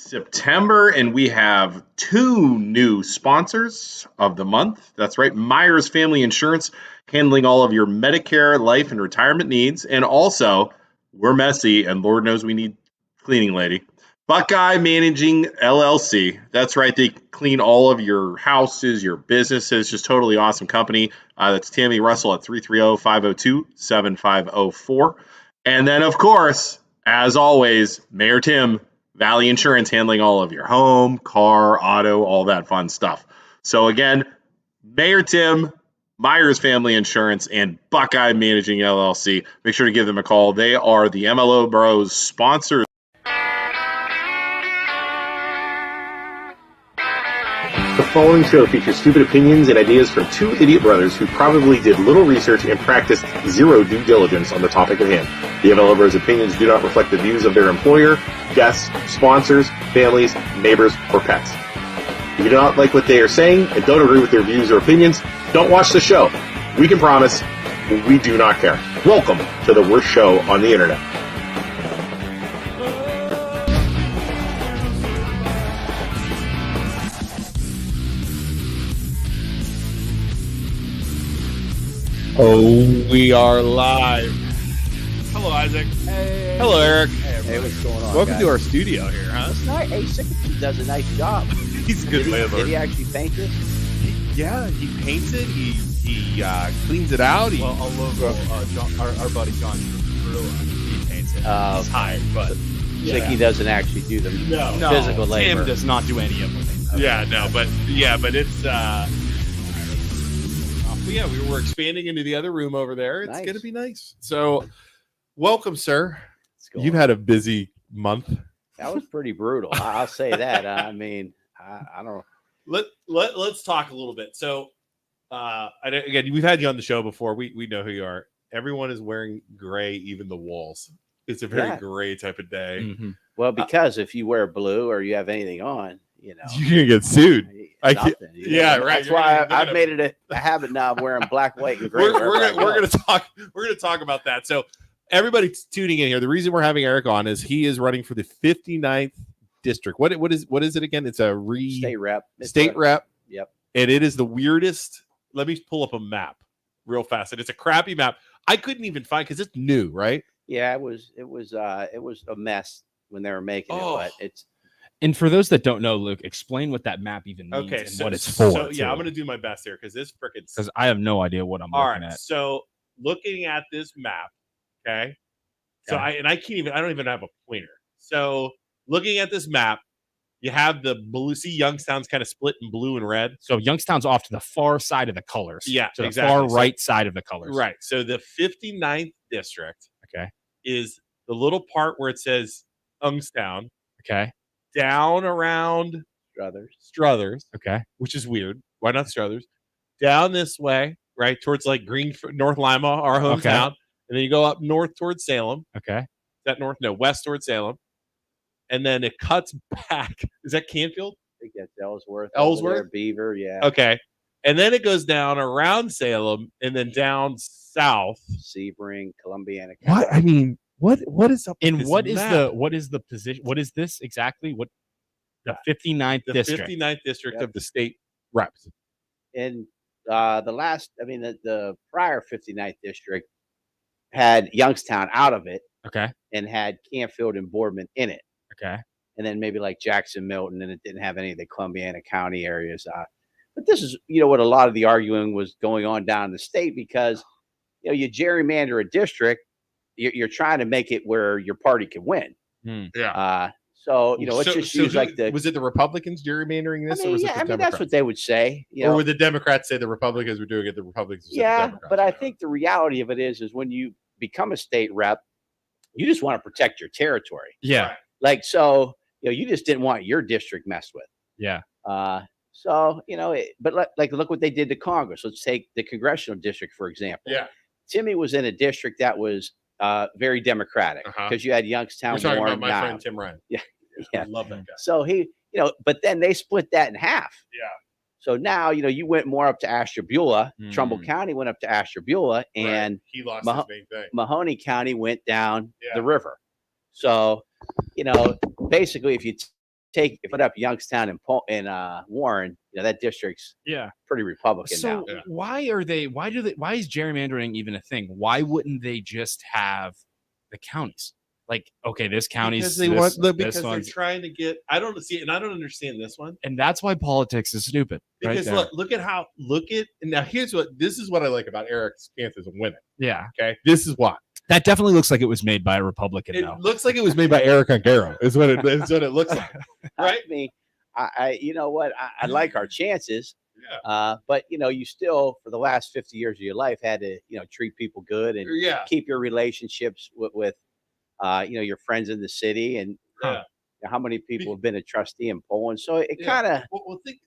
September, and we have two new sponsors of the month. That's right, Myers Family Insurance, handling all of your Medicare, life, and retirement needs. And also, we're messy, and Lord knows we need cleaning lady. Buckeye Managing LLC. That's right, they clean all of your houses, your businesses. Just totally awesome company. That's Tammy Russell at 330-502-7504. And then, of course, as always, Mayor Tim, Valley Insurance, handling all of your home, car, auto, all that fun stuff. So again, Mayor Tim, Myers Family Insurance, and Buckeye Managing LLC. Make sure to give them a call. They are the MLO Bros sponsors. The following show features stupid opinions and ideas from two idiot brothers who probably did little research and practiced zero due diligence on the topic at hand. The MLO Bros' opinions do not reflect the views of their employer, guests, sponsors, families, neighbors, or pets. If you do not like what they are saying and don't agree with their views or opinions, don't watch the show. We can promise we do not care. Welcome to the worst show on the internet. Oh, we are live. Hello, Isaac. Hey. Hello, Eric. Hey, what's going on? Welcome guys? to our studio here, huh? It's nice. Hey, Sickett does a nice job. He's a good landlord. Did he actually paint this? Yeah, he paints it. He cleans it out. Well, a local, our buddy John Brilla, he paints it. Oh, He's hired, but Sicky doesn't actually do the physical labor. Tim does not do any of it. Okay. But it's yeah, we're expanding into the other room over there. It's gonna be nice. So, welcome, sir. You've had a busy month. That was pretty brutal. I'll say that. I mean, I don't. Let's talk a little bit. So, again, we've had you on the show before. We know who you are. Everyone is wearing gray, even the walls. It's a very gray type of day. Mm-hmm. Well, because if you wear blue or you have anything on, you're gonna get sued. Right. That's why I've made it a habit now of wearing black, white, and gray. We're gonna talk about that. So everybody tuning in here, the reason we're having Eric on is he is running for the 59th district. What is it again? It's a state rep. Yep. And it is the weirdest. Let me pull up a map real fast. And it's a crappy map. I couldn't even find because it's new, right? Yeah, it was a mess when they were making it, but it's. And for those that don't know, Luke, explain what that map even means and what it's for. So yeah, I'm going to do my best here because I have no idea what I'm looking at. So looking at this map, okay. So I don't even have a pointer. So looking at this map, you have the blue. See, Youngstown's kind of split in blue and red. So Youngstown's off to the far side of the colors. Yeah, to exactly. the far right side of the colors. Right. So the 59th district, okay, is the little part where it says Youngstown. Okay. Down around Struthers, okay, which is weird. Why not Struthers? Down this way, right towards like North Lima, our hometown, and then you go up north towards Salem. Okay, is that north? No, west towards Salem, and then it cuts back. Is that Canfield? I think that's Ellsworth. Ellsworth, Beaver, yeah. Okay, and then it goes down around Salem, and then down south, Sebring, Columbiana. What I mean. What is up? And what is the position? What is this exactly? What the 59th district? 59th district of the state reps. And the prior 59th district had Youngstown out of it. Okay. And had Canfield and Boardman in it. Okay. And then maybe like Jackson, Milton, and it didn't have any of the Columbiana County areas. But this is, what a lot of the arguing was going on down in the state because, you gerrymander a district. You're trying to make it where your party can win. Yeah. So let's just use was it the Republicans gerrymandering this? Or was it the Democrats? That's what they would say. Or would the Democrats say the Republicans were doing it? The Republicans. Yeah, but I think the reality of it is when you become a state rep, you just want to protect your territory. Yeah. Like so, you just didn't want your district messed with. Yeah. So but look what they did to Congress. Let's take the congressional district for example. Yeah. Timmy was in a district that was very Democratic because you had Youngstown. We're talking about my friend Tim Ryan. Yeah, I love that guy. So he, but then they split that in half. Yeah. So now you went more up to Ashtabula. Trumbull County went up to Ashtabula, and he lost his main thing. Mahoning County went down the river. So basically, if you put up Youngstown and Warren, that district's pretty Republican now. So why is gerrymandering even a thing? Why wouldn't they just have the counties? Like, okay, this county's because they're trying to get. I don't understand this one, and that's why politics is stupid. Because look at now. This is what I like about Eric's chances of winning. Yeah. Okay. This is why. That definitely looks like it was made by a Republican. It looks like it was made by Eric Ungaro. Is what it looks like. Right. I mean, you know what? I like our chances. Yeah. But you still, for the last 50 years of your life, had to treat people good and keep your relationships with your friends in the city, and how many people have been a trustee in Poland. So it kind of think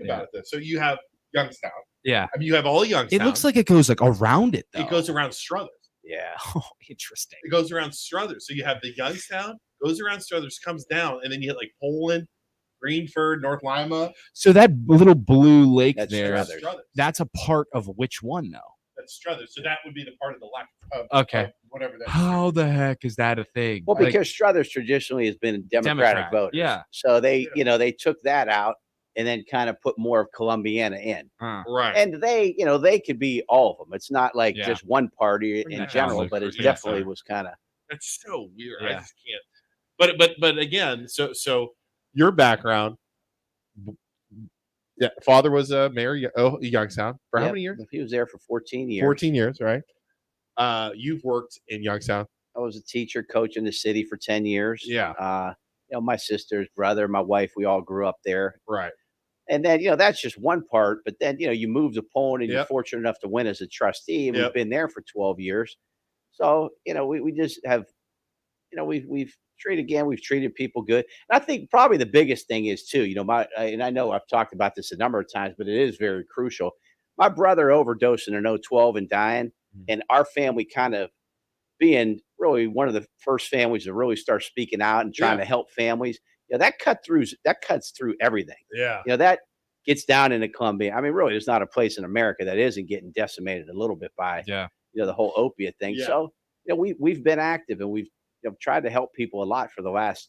about it. Though. So you have Youngstown. Yeah. I mean, you have all Youngstown. It looks like it goes like around it, though. It goes around Struthers. Yeah. Oh, interesting. It goes around Struthers. So you have the Youngstown, goes around Struthers, comes down, and then you hit like Poland, Greenford, North Lima. So that little blue lake That's there, Struthers. That's a part of which one, though? That's Struthers. So that would be the part of the left. Okay. Whatever that is. How the heck is that a thing? Well, because Struthers traditionally has been Democratic voters. Yeah. So they took that out and then kind of put more of Columbiana in. Right. And they could be all of them. It's not like just one party in general, but it definitely was kind of. That's so weird. Yeah. I just can't. But again, so your background. Yeah, father was a mayor of Youngstown for how many years? He was there for 14 years. 14 years, right? You've worked in Youngstown. I was a teacher, coach in the city for 10 years. Yeah. My sister's brother, my wife, we all grew up there. Right. And then, that's just one part. But then, you move to Poland and you're fortunate enough to win as a trustee. And we've been there for 12 years. So, we just have, we've treated people good. And I think probably the biggest thing is too, and I know I've talked about this a number of times, but it is very crucial. My brother overdosed in an 012 and dying, and our family kind of being really one of the first families to really start speaking out and trying to help families. That cuts through everything. Yeah. That gets down into Columbia. I mean, really, there's not a place in America that isn't getting decimated a little bit by the whole opiate thing. Yeah. So, we've been active and we've tried to help people a lot for the last,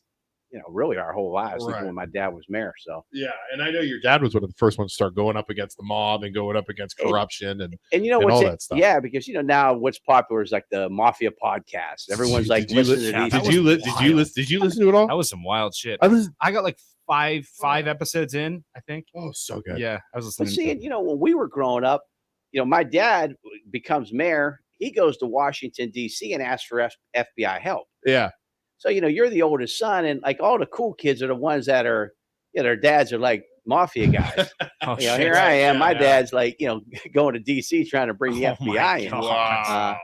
really our whole lives, even when my dad was mayor. So and I know your dad was one of the first ones to start going up against the mob and going up against corruption and what's all that stuff. Yeah, because now what's popular is like the mafia podcast. Everyone's listening to these. Did you listen to it all? That was some wild shit. I got like five episodes in, I think. Oh, so good. Yeah, I was listening. But see, when we were growing up, my dad becomes mayor. He goes to Washington, D.C. and asks for FBI help. Yeah. So, you're the oldest son, and like all the cool kids are the ones that are, their dads are like mafia guys. Here I am. My dad's like, going to D.C. trying to bring the FBI in. Wow.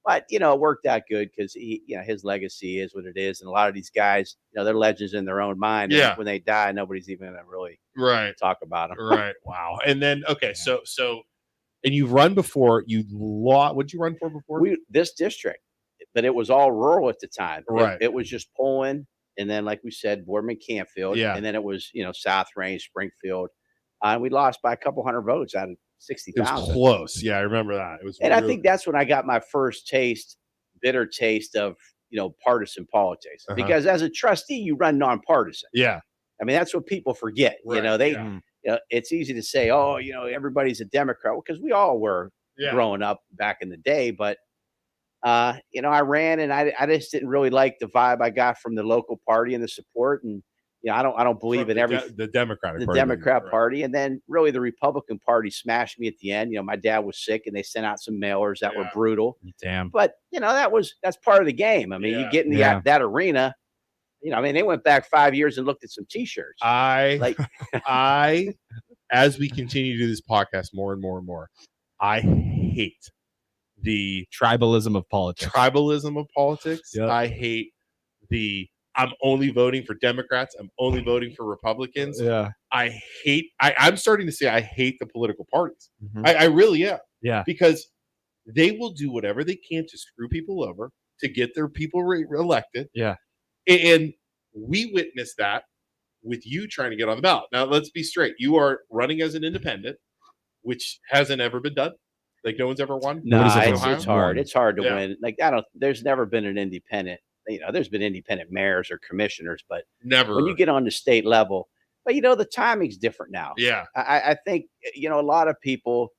But, it worked out good because his legacy is what it is. And a lot of these guys, they're legends in their own mind. Yeah. And when they die, nobody's even going to really talk about them. Right. Wow. And then, okay, so and you've run before. What'd you run for before? This district, but it was all rural at the time. Right. It was just Poland, and then, like we said, Boardman Canfield. Yeah. And then it was, South Range, Springfield. And we lost by a couple hundred votes out of 60,000. It was close. Yeah, I remember that. It was. And I think that's when I got my first bitter taste of, partisan politics. Because as a trustee, you run nonpartisan. Yeah. I mean, that's what people forget. Right. It's easy to say, oh, everybody's a Democrat, because we all were growing up back in the day. But, I ran and I just didn't really like the vibe I got from the local party and the support. And, I don't believe in the Democratic Party. Democrat Party. And then really the Republican Party smashed me at the end. My dad was sick and they sent out some mailers that were brutal. Damn. But, that's part of the game. I mean, you get in that arena. They went back 5 years and looked at some T-shirts. As we continue to do this podcast more and more and more, I hate the tribalism of politics. Yep. I hate I'm only voting for Democrats. I'm only voting for Republicans. Yeah. I'm starting to say I hate the political parties. Mm-hmm. I really am. Yeah. Because they will do whatever they can to screw people over to get their people elected. Yeah. And we witnessed that with you trying to get on the ballot. Now, let's be straight. You are running as an independent, which hasn't ever been done. Like, no one's ever won. No, it's hard. It's hard to win. Like, there's never been an independent there's been independent mayors or commissioners, but Never. when you get on the state level, but the timing's different now. Yeah. I think, a lot of people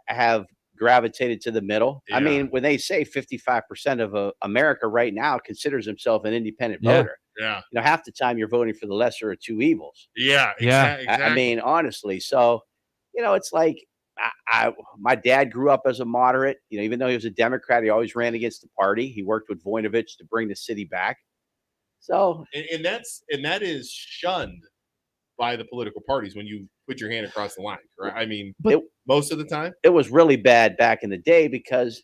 have gravitated to the middle. I Yeah. mean, when they say 55% of America right now considers himself an independent Yeah. voter, Yeah. half the time you're voting for the lesser of two evils. Yeah. Yeah. Exactly. I mean, honestly. So, it's like my dad grew up as a moderate. Even though he was a Democrat, he always ran against the party. He worked with Voinovich to bring the city back. So, and that is shunned by the political parties when you put your hand across the line, right? I mean, most of the time, it was really bad back in the day because,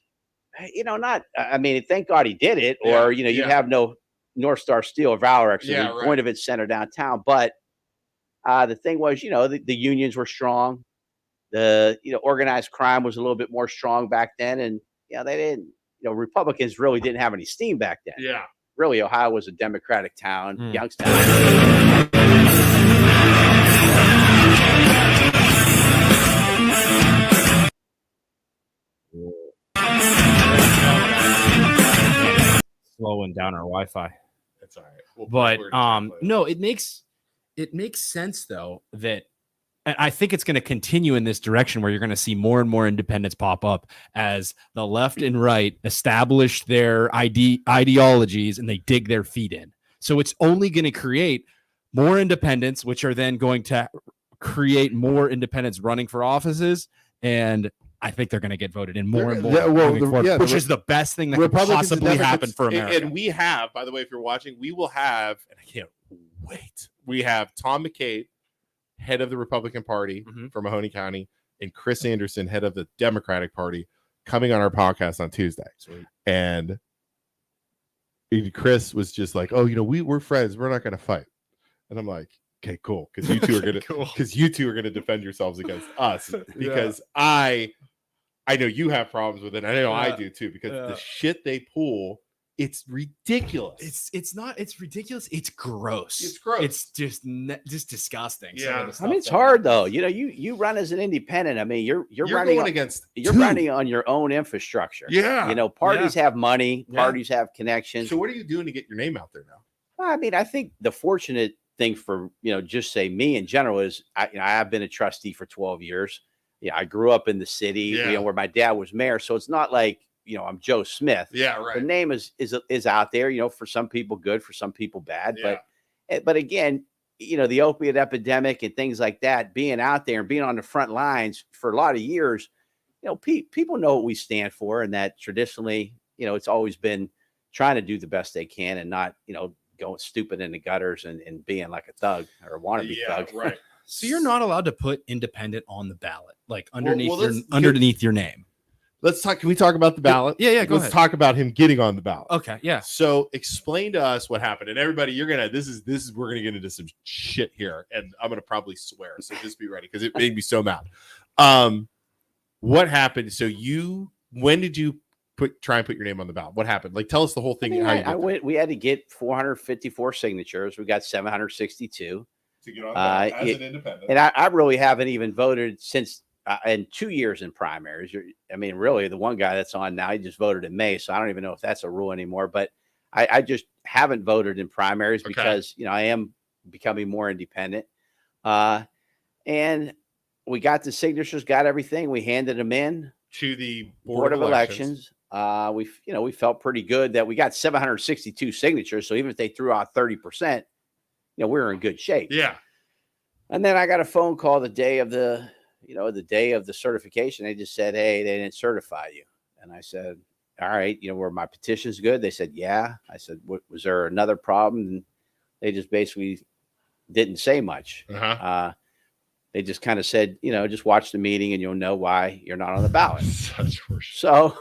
thank God he did it, or you have no North Star Steel or Valor, Voinovich Center downtown. But the thing was, the unions were strong. The organized crime was a little bit more strong back then, and they didn't. Republicans really didn't have any steam back then. Yeah, really, Ohio was a Democratic town, Youngstown. Slowing down our Wi-Fi. that's all right. But no, it makes sense though that. And I think it's going to continue in this direction where you're going to see more and more independents pop up as the left and right establish their ideologies and they dig their feet in. So it's only going to create more independents, which are then going to create more independents running for offices. And I think they're going to get voted in more and more, which is the best thing that could possibly happen for America. And we have, by the way, if you're watching, we will have, and I can't wait, we have Tom McCabe, head of the Republican Party from Mahoning County, and Chris Anderson, head of the Democratic Party, coming on our podcast on Tuesday. Sweet. And Chris was just like, "Oh, we're friends. We're not going to fight." And I'm like, "Okay, cool, because you two are going to defend yourselves against us." Because I know you have problems with it. I know I do too. Because the shit they pull. It's ridiculous. It's ridiculous. It's gross. It's gross. It's just disgusting. Yeah. It's hard though. You run as an independent. I mean, you're running running on your own infrastructure. Yeah. Parties have money. Parties have connections. So what are you doing to get your name out there now? Well, I mean, I think the fortunate thing for, just say me in general is I've been a trustee for 12 years. Yeah. I grew up in the city, where my dad was mayor. So it's not like, I'm Joe Smith. Yeah, right. The name is out there, for some people good, for some people bad. Yeah. But again, the opiate epidemic and things like that, being out there and being on the front lines for a lot of years, people know what we stand for, and that traditionally, it's always been trying to do the best they can and not, going stupid in the gutters and being like a thug or a wannabe thug. Right. So you're not allowed to put independent on the ballot, like underneath your name. Let's talk. Can we talk about the ballot? Yeah. Go ahead. Let's talk about him getting on the ballot. Okay. Yeah. So explain to us what happened, and everybody, we're gonna get into some shit here, and I'm gonna probably swear. So just be ready because it made me so mad. What happened? So when did you try and put your name on the ballot? What happened? Like, tell us the whole thing. We had to get 454 signatures. We got 762 to get on the ballot as an independent, and I really haven't even voted since. In 2 years in primaries. I mean, really, the one guy that's on now, he just voted in May, so I don't even know if that's a rule anymore. But I just haven't voted in primaries because, I am becoming more independent. And we got the signatures, got everything. We handed them in to the Board of Elections. We felt pretty good that we got 762 signatures. So even if they threw out 30%, we were in good shape. Yeah. And then I got a phone call the day of the certification. They just said, "Hey, they didn't certify you." And I said, "All right, were my petitions good?" They said, "Yeah." I said, "Was there another problem?" And they just basically didn't say much. They just kind of said, just watch the meeting and you'll know why you're not on the ballot. So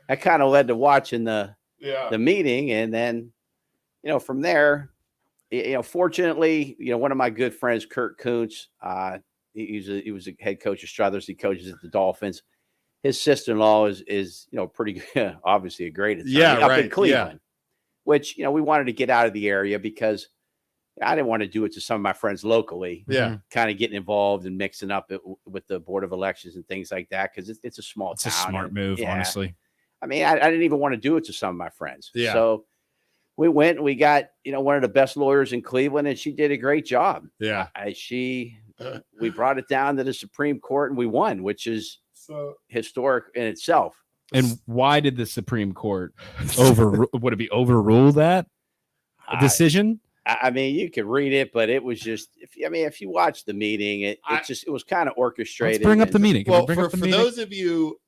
I kind of led to watching the meeting. And then, from there, fortunately, one of my good friends, Kurt Kuntz, he was a head coach of Struthers. He coaches at the Dolphins. His sister-in-law is pretty good, obviously a great attorney up in Cleveland, which, we wanted to get out of the area because I didn't want to do it to some of my friends locally. Yeah. Kind of getting involved and mixing up with the Board of Elections and things like that. Cause it's a small town. It's a smart move, honestly. I mean, I didn't even want to do it to some of my friends. Yeah. So we went and we got, one of the best lawyers in Cleveland, and she did a great job. Yeah. We brought it down to the Supreme Court and we won, which is historic in itself. And why did the Supreme Court would it be overrule that decision? I mean, you could read it, but it was just, if you watch the meeting, it was kind of orchestrated. Let's bring up the meeting. Well, for those of you,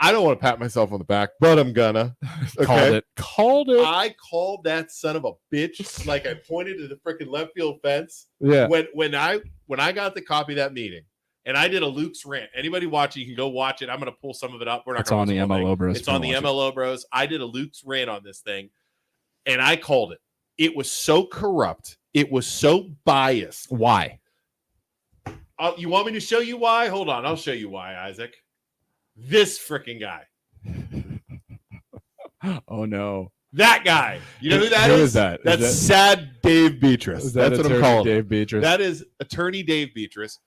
I don't want to pat myself on the back, but I'm gonna. Okay? Called it. I called that son of a bitch like I pointed to the freaking left field fence. Yeah. When I got the copy of that meeting, and I did a Luke's rant. Anybody watching, you can go watch it. I'm going to pull some of it up. We're not. It's on the MLO Bros. It's on the MLO Bros. I did a Luke's rant on this thing, and I called it. It was so corrupt. It was so biased. Why? You want me to show you why? Hold on. I'll show you why, Isaac. This freaking guy. Oh, no. That guy. You know who that is? Who is that? That's sad Dave Betras. That's what I'm calling Dave Betras. That is attorney Dave Betras.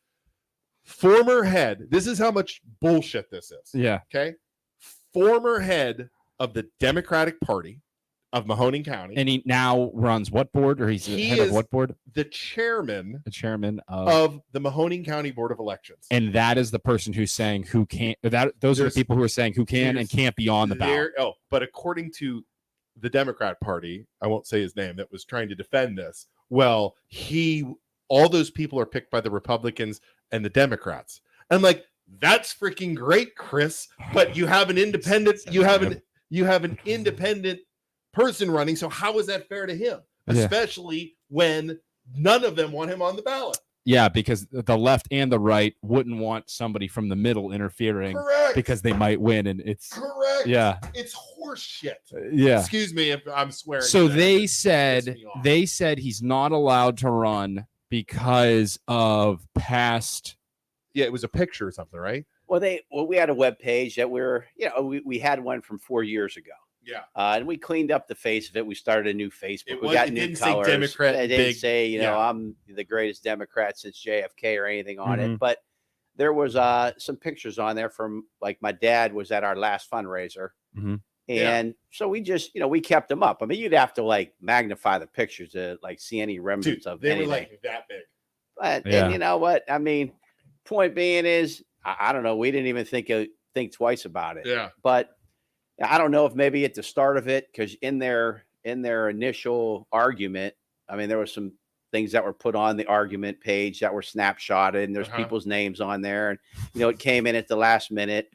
Former head. This is how much bullshit this is. Yeah. Okay. Former head of the Democratic Party of Mahoning County. And he now runs what board? Or he head of what board? The chairman. The chairman of the Mahoning County Board of Elections. And that is the person who's saying who can't. Those are the people who are saying who can and can't be on the ballot. But according to the Democrat Party, I won't say his name, that was trying to defend this. Well, all those people are picked by the Republicans and the Democrats. I'm like, that's freaking great, Chris. But you have an independent. You have an independent person running. So how is that fair to him? Especially when none of them want him on the ballot. Yeah, because the left and the right wouldn't want somebody from the middle interfering. Correct. Because they might win, and it's correct. Yeah, it's horse shit. Yeah. Excuse me if I'm swearing. So they said he's not allowed to run because of past. Yeah, it was a picture or something, right? Well, we had a web page that we had one from 4 years ago. Yeah. And we cleaned up the face of it. We started a new Facebook. We got new colors. Say Democrat. It didn't say, I'm the greatest Democrat since JFK or anything on it. But there was some pictures on there from, like, my dad was at our last fundraiser. And so we just, we kept them up. I mean, you'd have to, like, magnify the pictures to, like, see any remnants of they anything. Were like that big. But and you know what? I mean, point being is, I don't know. We didn't even think twice about it. Yeah. But I don't know if maybe at the start of it, because in their initial argument, I mean, there were some things that were put on the argument page that were snapshotted, and there's people's names on there, and it came in at the last minute.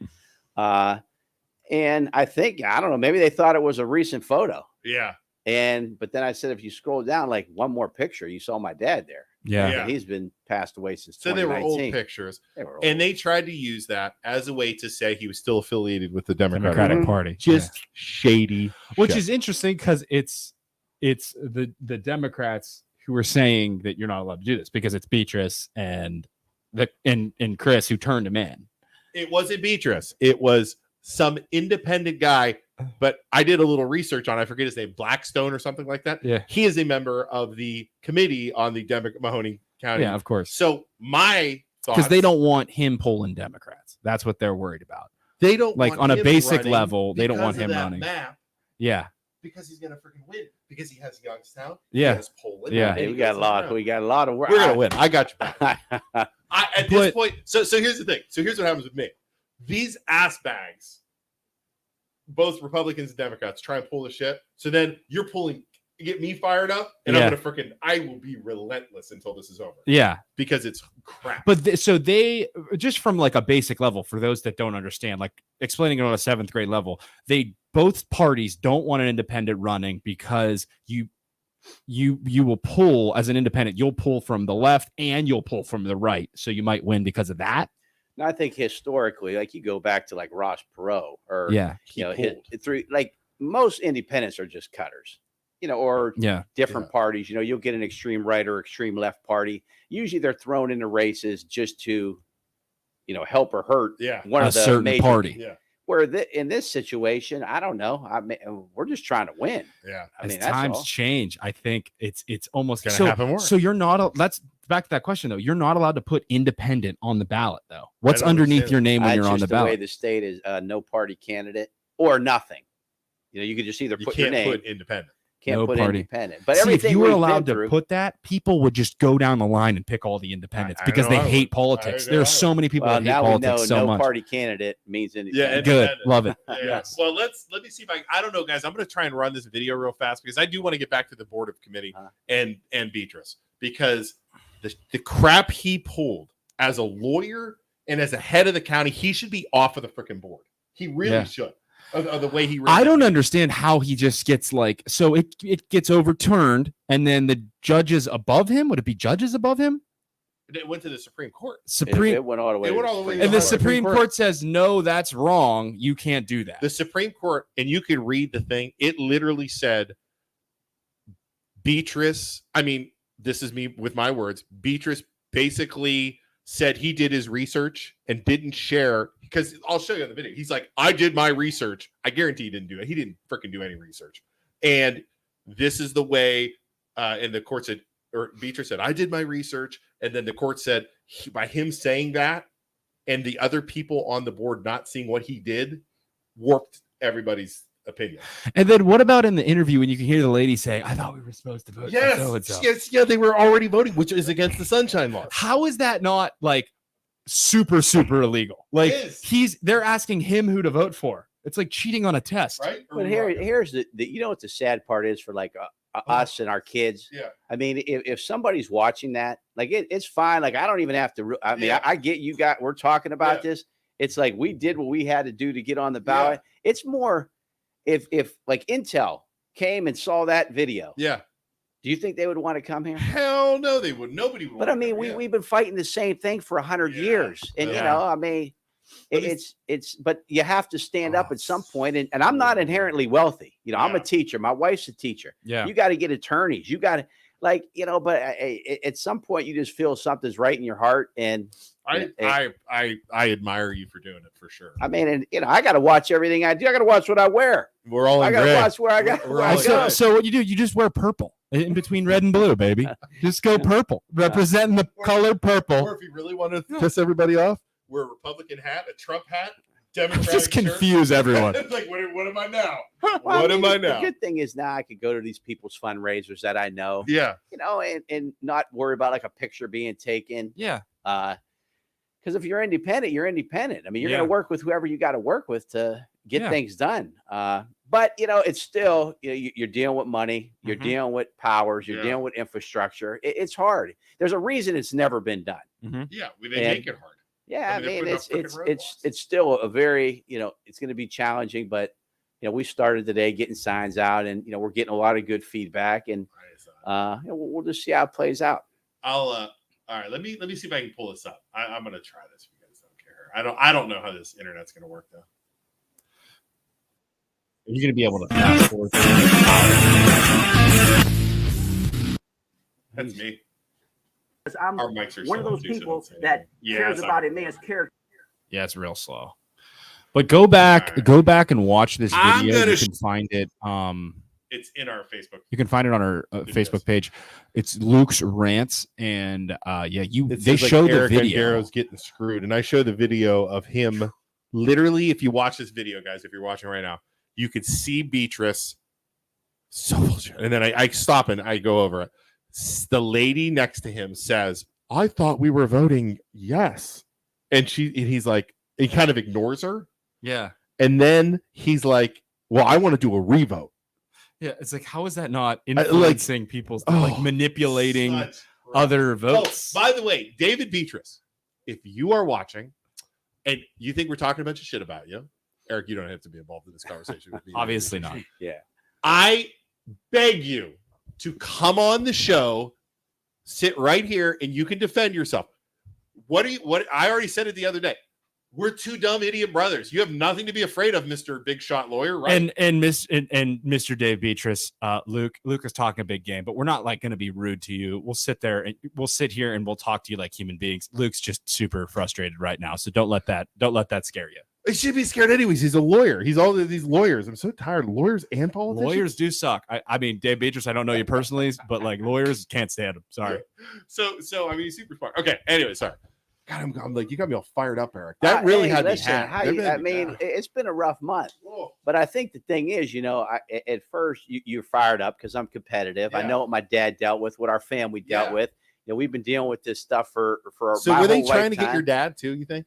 And I think, I don't know, maybe they thought it was a recent photo. Yeah. But then I said, if you scroll down like one more picture, you saw my dad there. Yeah. And he's been passed away since 2019. So they were old pictures. And they tried to use that as a way to say he was still affiliated with the Democratic Party. Just shady. Which is interesting because it's the Democrats who are saying that you're not allowed to do this because it's Betras and Chris who turned him in. It wasn't Betras. It was some independent guy, but I did a little research on, I forget his name, Blackstone or something like that. Yeah. He is a member of the committee on the Mahoning County. Yeah, of course. So my thoughts, because they don't want him polling Democrats. That's what they're worried about. They don't like on a basic level, they don't want him running. Map, yeah. Because he's gonna freaking win. Because he has Youngstown. Yeah. He has Poland. Yeah. Hey, we got a lot of work. We're gonna win. I got you back. At this point, so here's the thing. So here's what happens with me. These ass bags, both Republicans and Democrats, try and pull the shit. So then you're get me fired up, and I'm gonna I will be relentless until this is over. Yeah, because it's crap. But so they just from like a basic level for those that don't understand, like explaining it on a 7th grade level, both parties don't want an independent running because you will pull as an independent. You'll pull from the left and you'll pull from the right, so you might win because of that. Now, I think historically, like you go back to like Ross Perot or through like most independents are just cutters, or different parties. You'll get an extreme right or extreme left party. Usually they're thrown into races just to, help or hurt one of the certain major party. Yeah. Where in this situation, I don't know. I mean, we're just trying to win. Yeah. I mean, times change. I think it's almost going to happen more. So you're not. Let's back to that question though. You're not allowed to put independent on the ballot though. What's underneath your name when you're on the ballot? The way the state is no party candidate or nothing. You could just either put your name. Put independent. Can't No put party. independent. But See, if everything you were we've allowed been to through, put that, people would just go down the line and pick all the independents I because know they I hate would. politics. I know There I are so would. many people well, that hate now we know politics so no much. party candidate means independent. Good. independent. Love it. Yeah. Yes. Well, let me see if I don't know, guys. I'm going to try and run this video real fast because I do want to get back to the board of committee and Betras, because the crap he pulled as a lawyer and as a head of the county, he should be off of the freaking board. He really should. Of the way he ran I don't this understand how he just gets like, so it gets overturned and then the judges above him, would it be judges above him? It went to the Supreme Court. It went all the way. It to went the all the way Supreme to And the Court. Supreme Court says, no, that's wrong. You can't do that. The Supreme Court, and you could read the thing, it literally said, Betras, I mean, this is me with my words, Betras basically said he did his research and didn't share, because I'll show you on the video. He's like, I did my research. I guarantee he didn't do it. He didn't freaking do any research. And this is the way, and the court said, or Betras said, I did my research. And then the court said, by him saying that and the other people on the board not seeing what he did, warped everybody's opinion. And then what about in the interview when you can hear the lady say, I thought we were supposed to vote for so-and-so. Yeah, they were already voting, which is against the Sunshine Law. How is that not like super illegal? Like It is. they're asking him who to vote for. It's like cheating on a test. Right? But here's the you know what the sad part is for like us and our kids. Yeah. I mean, if somebody's watching that, like it's fine. Like I don't even have to. I mean, Yeah. I get you got. We're talking about this. It's like we did what we had to do to get on the ballot. It's more if like Intel came and saw that video. Yeah. Do you think they would want to come here? Hell no, they would. Nobody would. But I mean, we've been fighting the same thing for 100 years, and you know, I mean, it's. But you have to stand up at some point, and I'm not inherently wealthy. You know, I'm a teacher. My wife's a teacher. Yeah, you got to get attorneys. You got to but at some point, you just feel something's right in your heart, and I admire you for doing it for sure. I mean, and I got to watch everything I do. I got to watch what I wear. We're all. I got to watch where I got. So what you do? You just wear purple in between red and blue, baby. Just go purple, representing the color purple. Or if you really want to piss everybody off, wear a Republican hat, a Trump hat, Democratic just confuse everyone. It's like, what am I now? Well, am I now? The good thing is now I could go to these people's fundraisers that I know. Yeah. You know, and not worry about like a picture being taken. Yeah. Because if you're independent, you're independent. I mean, you're going to work with whoever you got to work with to get things done. But you know, it's still you're dealing with money, you're dealing with powers, you're dealing with infrastructure. It's hard. There's a reason it's never been done. Yeah, they make it hard. Yeah, I mean it's still a very it's going to be challenging, but we started today getting signs out, and we're getting a lot of good feedback, and we'll just see how it plays out. All right, let me see if I can pull this up. I'm gonna try this if you guys don't care. I don't know how this internet's gonna work though. You're going to be able to fast forward. That's me. I'm Our mics are one of slow those too, so people don't say that anything. Yeah, cares it's about not- a man's character. Yeah, it's real slow. But go back and watch this I'm video. gonna You can find it. It's in our Facebook. You can find it on our Facebook page. It's Luke's rants, and they show the Eric video. Ungaro's getting screwed, and I show the video of him. Literally, if you watch this video, guys, if you're watching right now, you could see Betras. So, and then I stop and I go over it. The lady next to him says, "I thought we were voting yes," and he's like, he kind of ignores her. Yeah, and then he's like, "Well, I want to do a revote." Yeah, it's like, how is that not influencing people's manipulating other votes? Oh, by the way, David Betras, if you are watching and you think we're talking a bunch of shit about you, Eric, you don't have to be involved in this conversation with me. Obviously not. Yeah. I beg you to come on the show, sit right here, and you can defend yourself. What I already said it the other day. We're two dumb idiot brothers. You have nothing to be afraid of, Mr. Big Shot Lawyer, right? And Mr. Dave Betras, Luke is talking a big game, but we're not like going to be rude to you. We'll sit there and we'll sit here and we'll talk to you like human beings. Luke's just super frustrated right now, so don't let that scare you. He should be scared anyways. He's a lawyer. He's all of these lawyers. I'm so tired of lawyers and politicians. Lawyers do suck. I mean, Dave Betras, I don't know you personally, but like lawyers can't stand them. Sorry. So I mean, he's super smart. Okay. Anyway, sorry. God, I'm like, you got me all fired up, Eric. That really had me happy. It's been a rough month. Whoa. But I think the thing is, at first you're fired up because I'm competitive. Yeah. I know what my dad dealt with, what our family dealt with. We've been dealing with this stuff for So my were they whole trying to lifetime. get your dad too, you think?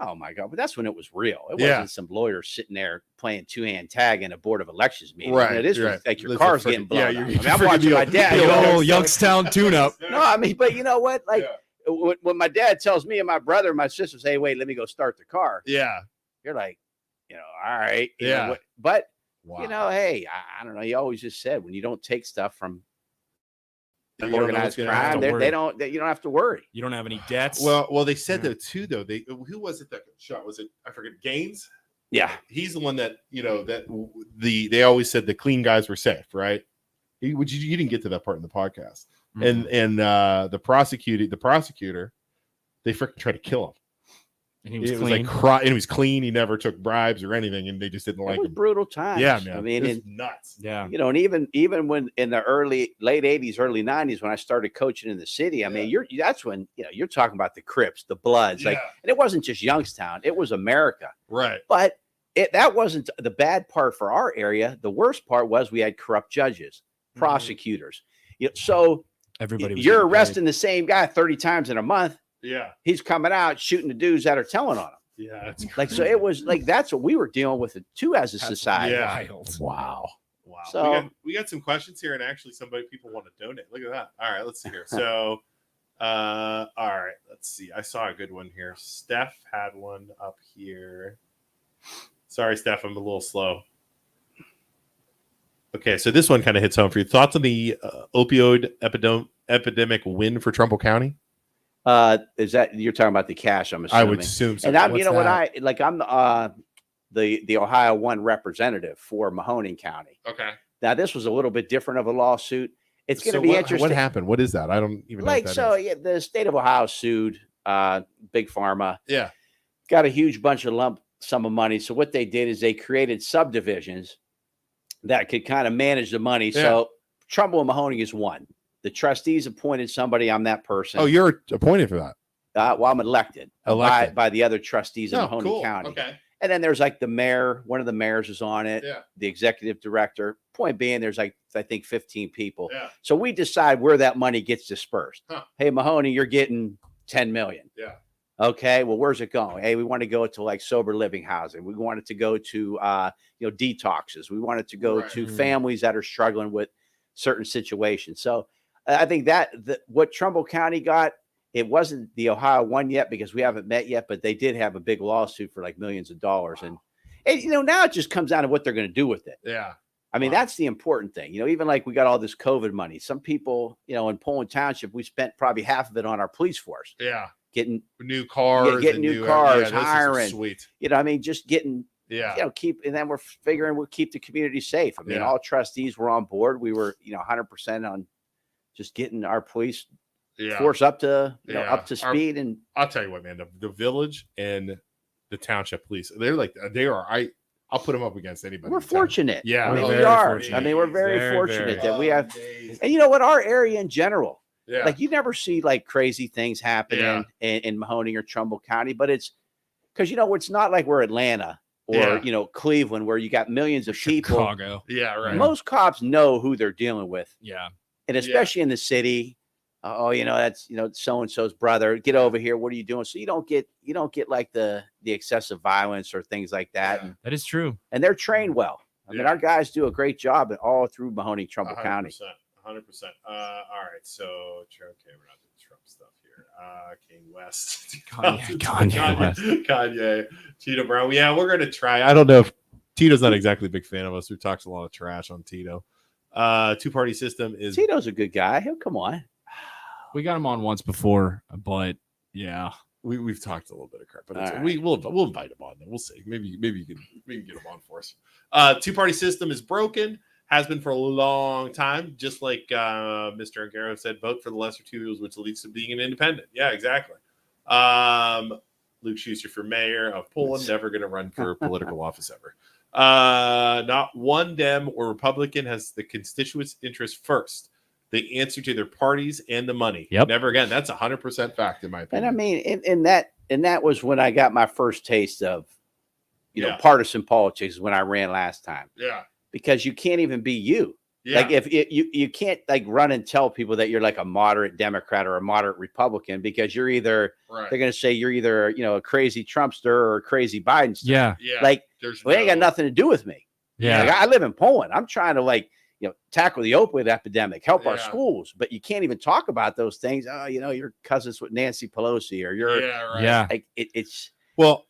Oh my God! But that's when it was real. It wasn't some lawyer sitting there playing 2-hand tag in a board of elections meeting. Right. This was like your car's getting blown up. I'm watching my dad. The old Youngstown tune-up. No, but you know what? Like when my dad tells me and my brother and my sister say, "Wait, let me go start the car." Yeah. You're like, all right. Yeah. But wow. hey, I don't know. You always just said when you don't take stuff from organized crime, you don't have to worry. You don't have any debts. Well, they said though too. Though who was it that shot? Was it I forget? Gaines. Yeah, he's the one that they always said the clean guys were safe, right? You didn't get to that part in the podcast, and the prosecutor, they freaking tried to kill him. And he was clean. And he was clean. He never took bribes or anything, and they just didn't like him. Brutal times. Yeah, man. I mean, it's nuts. Yeah. And even when in the late 80s, early 90s, when I started coaching in the city, I mean, that's when you're talking about the Crips, the Bloods, and it wasn't just Youngstown; it was America. Right. But that wasn't the bad part for our area. The worst part was we had corrupt judges, prosecutors. So you're arresting the same guy 30 times in a month. Yeah, he's coming out shooting the dudes that are telling on him. Yeah, it's like so. It was like that's what we were dealing with too as a society. Yeah. Wow. So we got some questions here, and actually, people want to donate. Look at that. All right, let's see here. So, all right, let's see. I saw a good one here. Steph had one up here. Sorry, Steph, I'm a little slow. Okay, so this one kind of hits home for you. Thoughts on the opioid epidemic win for Trumbull County? Is that you're talking about the cash? I'm assuming. I would assume so. And I'm the Ohio 1 representative for Mahoning County. Okay. Now this was a little bit different of a lawsuit. It's going to be interesting. What happened? What is that? I don't even know. The state of Ohio sued Big Pharma. Yeah. Got a huge bunch of lump sum of money. So what they did is they created subdivisions that could kind of manage the money. Yeah. So Trumbull and Mahoning is one. The trustees appointed somebody. I'm that person. Oh, you're appointed for that. Well, I'm elected. By the other trustees in Mahoning County. Okay. And then there's like the mayor. One of the mayors is on it. Yeah. The executive director. Point being, there's I think 15 people. Yeah. So we decide where that money gets dispersed. Huh. Hey, Mahoning, you're getting $10 million. Yeah. Okay. Well, where's it going? Hey, we want to go to like sober living housing. We want it to go to detoxes. We want it to go to families that are struggling with certain situations. So I think what Trumbull County got, it wasn't the Ohio 1 yet because we haven't met yet, but they did have a big lawsuit for like millions of dollars. Wow. And now it just comes down to what they're going to do with it. Yeah. I mean, that's the important thing. Even like we got all this COVID money. Some people, in Poland Township, we spent probably half of it on our police force. Yeah. Getting new cars. Getting new cars, hiring. Sweet. Just getting, and then we're figuring we'll keep the community safe. I mean, all trustees were on board. We were, 100% on just getting our police force up to speed. And I'll tell you what, man, the village and the township police, I'll put them up against anybody. We're fortunate. Yeah, I mean, we are. I mean, we're very fortunate that we have. And you know what? Our area in general, like you never see like crazy things happening in Mahoning or Trumbull County, but it's because it's not like we're Atlanta or Cleveland where you got millions of people. Chicago. Yeah, right. Most cops know who they're dealing with. Yeah. And especially in the city, that's so and so's brother. Get over here. What are you doing? So you don't get like the excessive violence or things like that. And, that is true. And they're trained well. I mean, our guys do a great job all through Mahoning, Trumbull 100%, County. 100%. All right. So okay, we're not doing Trump stuff here. King West, Kanye, Tito Brown. Yeah, we're gonna try. I don't know if Tito's not exactly a big fan of us. Who talks a lot of trash on Tito. Two-party system is Tito's a good guy. He'll come on. We got him on once before, but yeah, we've talked a little bit of crap, but we'll invite him on. Then we'll see. Maybe you can get him on for us. Two-party system is broken. Has been for a long time. Just like Mr. Ungaro said, vote for the lesser two evils, which leads to being an independent. Yeah, exactly. Luke Schuster for mayor of Poland. Never going to run for political office ever. Not one Dem or Republican has the constituents' interest first. They answer to their parties and the money. Yep. Never again. That's 100% fact in my opinion. And I mean, and that was when I got my first taste of, you know, Yeah. partisan politics when I ran last time. Yeah. Because you can't even be you. Yeah. Like if you can't like run and tell people that you're like a moderate Democrat or a moderate Republican, because you're either right. they're going to say you're either, you know, a crazy Trumpster or a crazy Bidenster. Yeah. Yeah. Like, There's well, it ain't got nothing to do with me. Yeah. Like, I live in Poland. I'm trying to like, you know, tackle the opioid epidemic, help our Yeah. schools, but you can't even talk about those things. Oh, you know, you're cousins with Nancy Pelosi, or you're Yeah. Right. Yeah. like it's Well,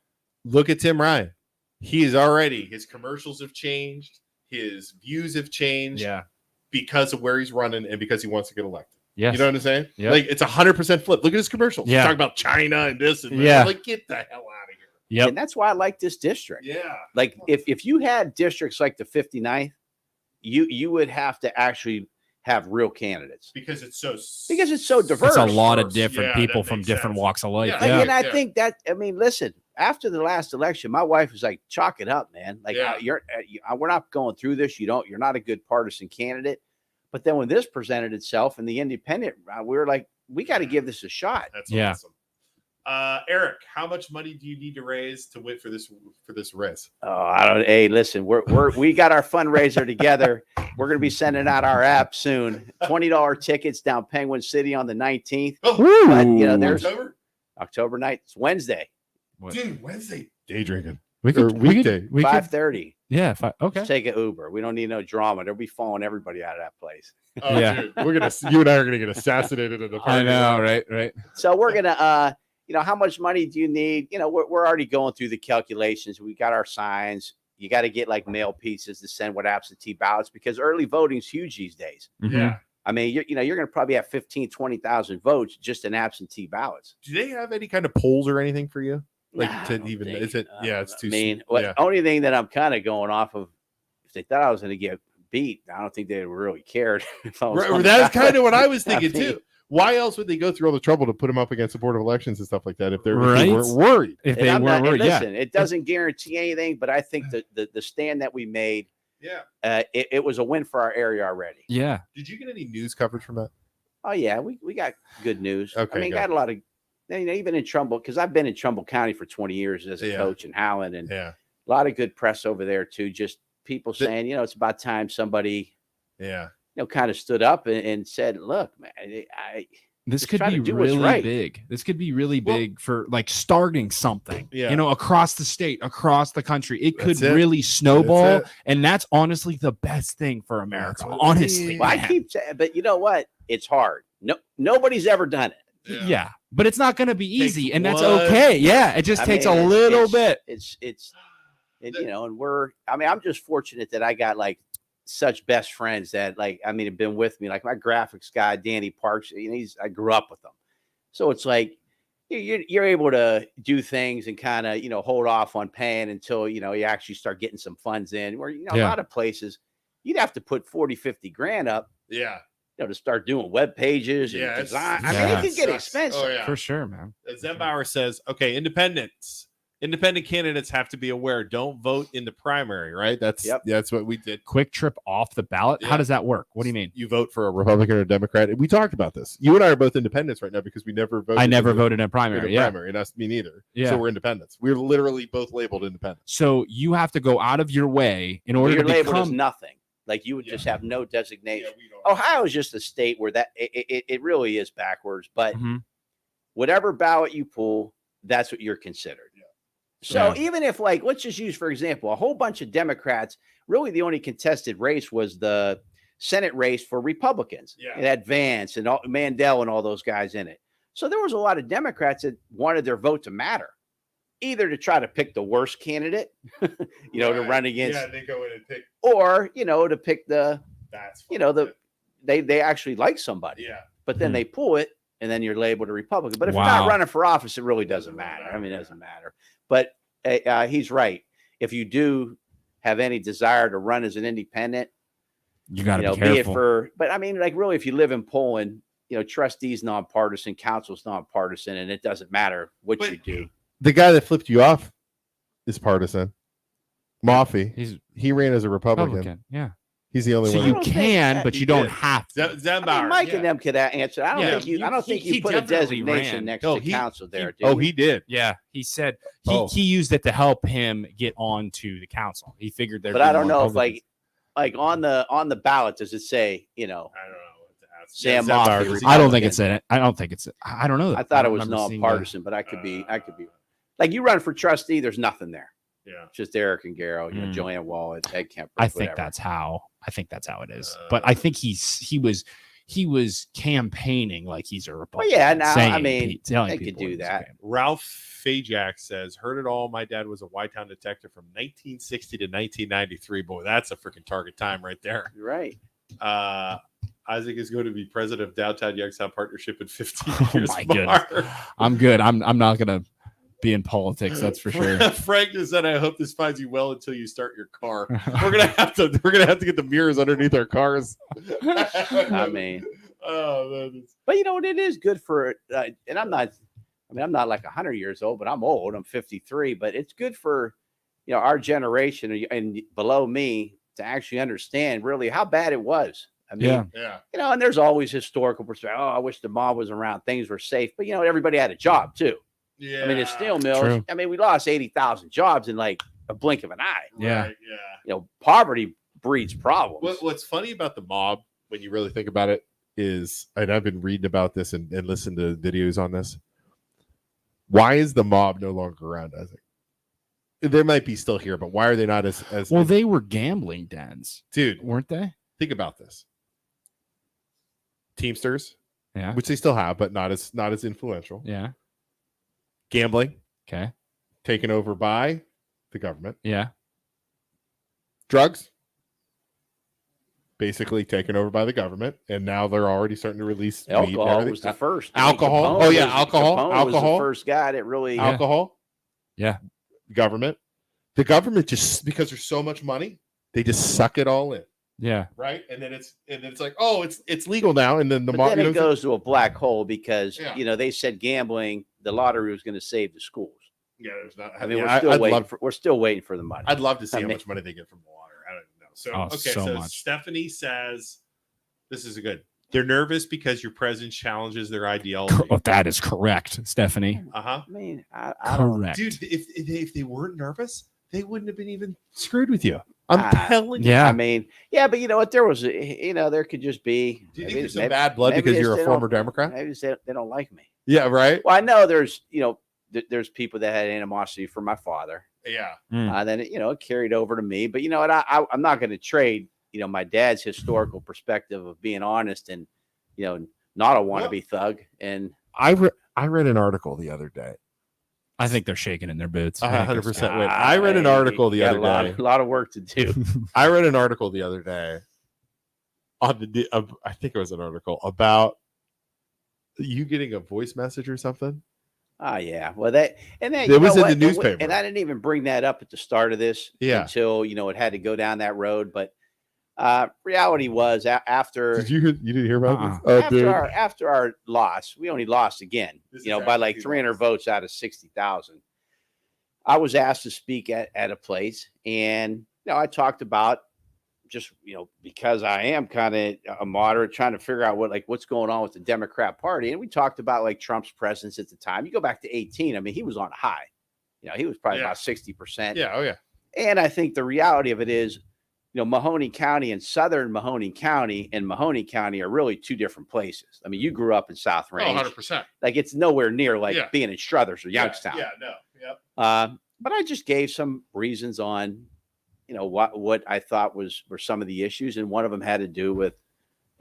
look at Tim Ryan. He is already, his commercials have changed. His views have changed. Yeah. Because of where he's running and because he wants to get elected. Yes. You know what I'm saying? Yep. Like it's 100% flip. Look at his commercials. Yeah. Talk about China and this and that. Yeah. Like, get the hell out of here. Yep. and that's why I like this district. Yeah. Like if you had districts like the 59th, you would have to actually have real candidates Because it's so diverse. It's a lot of Diverse. different Yeah, people that from makes different sense. walks of life. Yeah. Like, Yeah. and I Yeah. think that, I mean, listen, after the last election, my wife was like, chalk it up, man. Like Yeah. we're not going through this. You're not a good partisan candidate. But then when this presented itself in the independent, we were like, we got to give this a shot. That's Yeah. awesome. Eric, how much money do you need to raise to win for this race? Oh, I don't. Hey, listen, we got our fundraiser together. We're going to be sending out our app soon. $20 tickets down Penguin City on the 19th. Oh, But, you know, there's October? 9th. It's Wednesday, Dude, Wednesday. Day drinking. We could, weekday. we could, 5:30. yeah. Okay. Let's take an Uber. We don't need no drama. They'll be following everybody out of that place. Oh, Yeah. dude. You and I are gonna get assassinated in the I parking know, lot. right? Right. So we're gonna, you know, how much money do you need? You know, we're already going through the calculations. We got our signs. You got to get like mail pieces to send with absentee ballots, because early voting is huge these days. Mhm. Yeah. I mean, you're going to probably have 15, 20,000 votes just in absentee ballots. Do they have any kind of polls or anything for you? Like Nah, I to don't even think- is it? Yeah, it's too. I mean, yeah. only thing that I'm kind of going off of, if they thought I was going to get beat, I don't think they really cared. If I was on the That's ballot. kind of what I was I thinking mean- too. Why else would they go through all the trouble to put him up against the Board of Elections and stuff like that if they Right. weren't worried? If And they I'm weren't not, and worried, yeah. listen, it doesn't guarantee anything, but I think the stand that we made, Yeah. it was a win for our area already. Yeah. Did you get any news coverage from that? Oh yeah, we got good news. Okay, I mean, good. got a lot of, you know, even in Trumbull, because I've been in Trumbull County for 20 years as a Yeah. coach in Howland, and Yeah. a lot of good press over there too. Just people saying, you know, it's about time somebody, Yeah. you know, kind of stood up and said, look, man, This Just could try to be do what's really right. big. This could be really Well- big for like starting something, Yeah. you know, across the state, across the country. It could That's it. really snowball. That's it. And that's honestly the best thing for America. what it Honestly. is. well, I man. keep saying, but you know what? It's hard. No, nobody's ever done it. Yeah. But it's not going to be Takes easy. And that's one- okay. Yeah. It just I takes mean, a it's- little it's- bit. And, you know, and I'm just fortunate that I got like such best friends that have been with me. Like my graphics guy, Danny Parks, you know, I grew up with him. So it's like, you're able to do things and kind of, you know, hold off on paying until, you know, you actually start getting some funds in, where, you know, a Yeah. lot of places you'd have to put 40, 50 grand up, Yeah. you know, to start doing web pages and Yeah, it's- design. I yeah. mean, it could get Sucks. expensive. Oh, yeah. For sure, man. Zembauer says, okay, independent candidates have to be aware. Don't vote in the primary, right? That's what we did. Quick trip off the ballot. Yeah. How does that work? What do you mean? You vote for a Republican or a Democrat. We talked about this. You and I are both independents right now because we never voted. I never in the- voted in a in primary. a Yeah. primary, and us, me neither. Yeah. So we're independents. We're literally both labeled independents. So you have to go out of your way in Well, order you're to labeled as become. nothing. Like you would Yeah. just have no designation. we don't. Ohio is just a state where that it really is backwards, but Mhm. whatever ballot you pull, that's what you're considered. Yeah. So Yeah. even if, like, let's just use, for example, a whole bunch of Democrats, really the only contested race was the Senate race for Republicans. Yeah. It had Vance and Mandel and all those guys in it. So there was a lot of Democrats that wanted their vote to matter, either to try to pick the worst candidate, you know, to Right. run against, Yeah, they go in and pick. or, you know, to pick the, That's you know, fucking they actually like somebody. yeah. But then Hmm. they pull it, and then you're labeled a Republican. But if you're Wow. not running for office, it really doesn't Doesn't really matter. I matter, mean, it yeah. doesn't matter. But he's right. If you do have any desire to run as an independent, You got you to know, be be it careful. for. But I mean, like, really, if you live in Poland, you know, trustees nonpartisan, council's nonpartisan, and it doesn't matter what But- you do. The guy that flipped you off is partisan. Maffei. He's He ran as a Republican. Republican. Yeah. He's the only So one. you I don't think can, that but he you don't did. have to. Zembauer. Mike yeah. and them could answer. I don't Yeah, think you. I don't think he you put a definitely designation ran. next No, to he- council there. Oh, did he did. Yeah, he said Oh. he used it to help him get on to the council. He figured there. But I don't know if like on the ballot does it say I don't know what to ask. Sam Zembauer, Moffey, does he- I don't think Republican. it's in it. I don't think it's. I don't know. I thought it don't was remember seeing nonpartisan, but I could be like you run for trustee. There's nothing there. Yeah. It's just Eric Ungaro, Mm. Joanne Wallet, Ed Kemper. I think whatever. that's how. I think that's how it is. But I think he was campaigning like he's a Republican. yeah, now, saying I mean, telling they could people do he's that. campaigning. Ralph Fajak says, heard it all. My dad was a Y-Town detective from 1960 to 1993. Boy, that's a freaking target time right there. You're right. Isaac is going to be president of Downtown Youngstown Partnership in 15 Oh years. my goodness. I'm good. I'm not gonna be in politics. That's for sure. Frank just said, "I hope this finds you well until you start your car." We're gonna have to get the mirrors underneath our cars. I mean, oh man, but you know what? It is good for, and I'm not like 100 years old, but I'm old. I'm 53. But it's good for, our generation and below me to actually understand really how bad it was. I mean, yeah. And there's always historical perspective. Oh, I wish the mob was around. Things were safe, but everybody had a job too. Yeah. I mean, the steel mills. True. I mean, we lost 80,000 jobs in like a blink of an eye. Yeah. Right, yeah. Poverty breeds problems. What's funny about the mob, when you really think about it, is, and I've been reading about this and listened to videos on this. Why is the mob no longer around, Isaac? They might be still here, but why are they not as Well, they were gambling dens, dude? weren't they? Think about this. Teamsters, Yeah. which they still have, but not as influential. Yeah. Gambling, Okay. taken over by the government. Yeah. Drugs, basically taken over by the government, and now they're already starting to release weed and Alcohol everything. was the first. I mean, Alcohol? Capone Oh, yeah, was- alcohol. Capone was Alcohol. the first guy that really. Yeah. Alcohol. Yeah. Government. The government just, because there's so much money, they just suck it all in, Yeah. right? And then it's like, oh, it's legal now, and then the But mob. then it goes to a black hole because Yeah. they said gambling, the lottery was going to save the schools. Yeah, there's not. I mean, yeah, we're still waiting for the money. I'd love to see I how mean- much money they get from the water. I don't know. So Oh, okay, so so much. Stephanie says, "This is good. They're nervous because your president challenges their ideology." Oh, that is correct, Stephanie. Uh-huh. I mean, I don't. Correct. Dude, if they weren't nervous, they wouldn't have been even screwed with you. I'm Ah, telling you. Yeah. I mean, yeah, but you know what? There was, there could just be. Do you think maybe- there's some maybe- bad blood maybe because it's you're they a former don't- Democrat? Maybe they don't like me. Yeah, right. Well, I know there's, there's people that had animosity for my father. Yeah. Then it carried over to me. But you know what? I'm not going to trade, my dad's historical perspective of being honest and, not a wannabe thug. And I read an article the other day. I think they're shaking in their boots. I think they're 100%. Wait, I read an article the got other day. a lot of work to do. I read an article the other day on I think it was an article about you getting a voice message or something. Oh yeah. Well, it It was in the newspaper. and I didn't even bring that up at the start of this. Yeah. Until it had to go down that road. But reality was after You didn't hear about this? Uh-uh. Oh, dude. after our loss, we only lost again. This is by after like you 300 lost. votes out of 60,000. I was asked to speak at a place, and I talked about just because I am kind of a moderate, trying to figure out what's going on with the Democrat Party, and we talked about like Trump's presence at the time. You go back to 18, I mean, he was on a high. He was probably Yeah. about 60%. Yeah. Oh, yeah. And I think the reality of it is, Mahoning County and Southern Mahoning County and Mahoning County are really two different places. I mean, you grew up in South Oh, Range. 100%. Like it's nowhere near like Yeah. being in Struthers or Youngstown. Yeah. No. Yep. But I just gave some reasons on, what I thought were some of the issues, and one of them had to do with,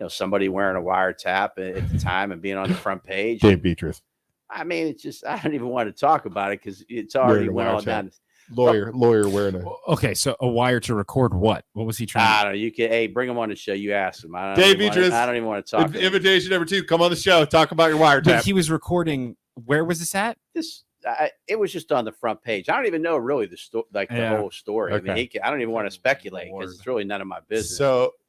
somebody wearing a wiretap at the time and being on the front page. Dave Betras. I mean, it's just I don't even want to talk about it because it's already Wearing a went all wiretap. down. Lawyer wearing a. Okay, so a wire to record what? What was he I trying? don't know. You can bring him on the show. You ask him. Dave Betras. I don't even want to talk. to him. Invitation number 2. Come on the show. Talk about your But wiretap. he was recording. Where was this at? It was just on the front page. I don't even know really the Yeah. whole story. I mean, Okay. I don't even want to speculate because it's really none of my business.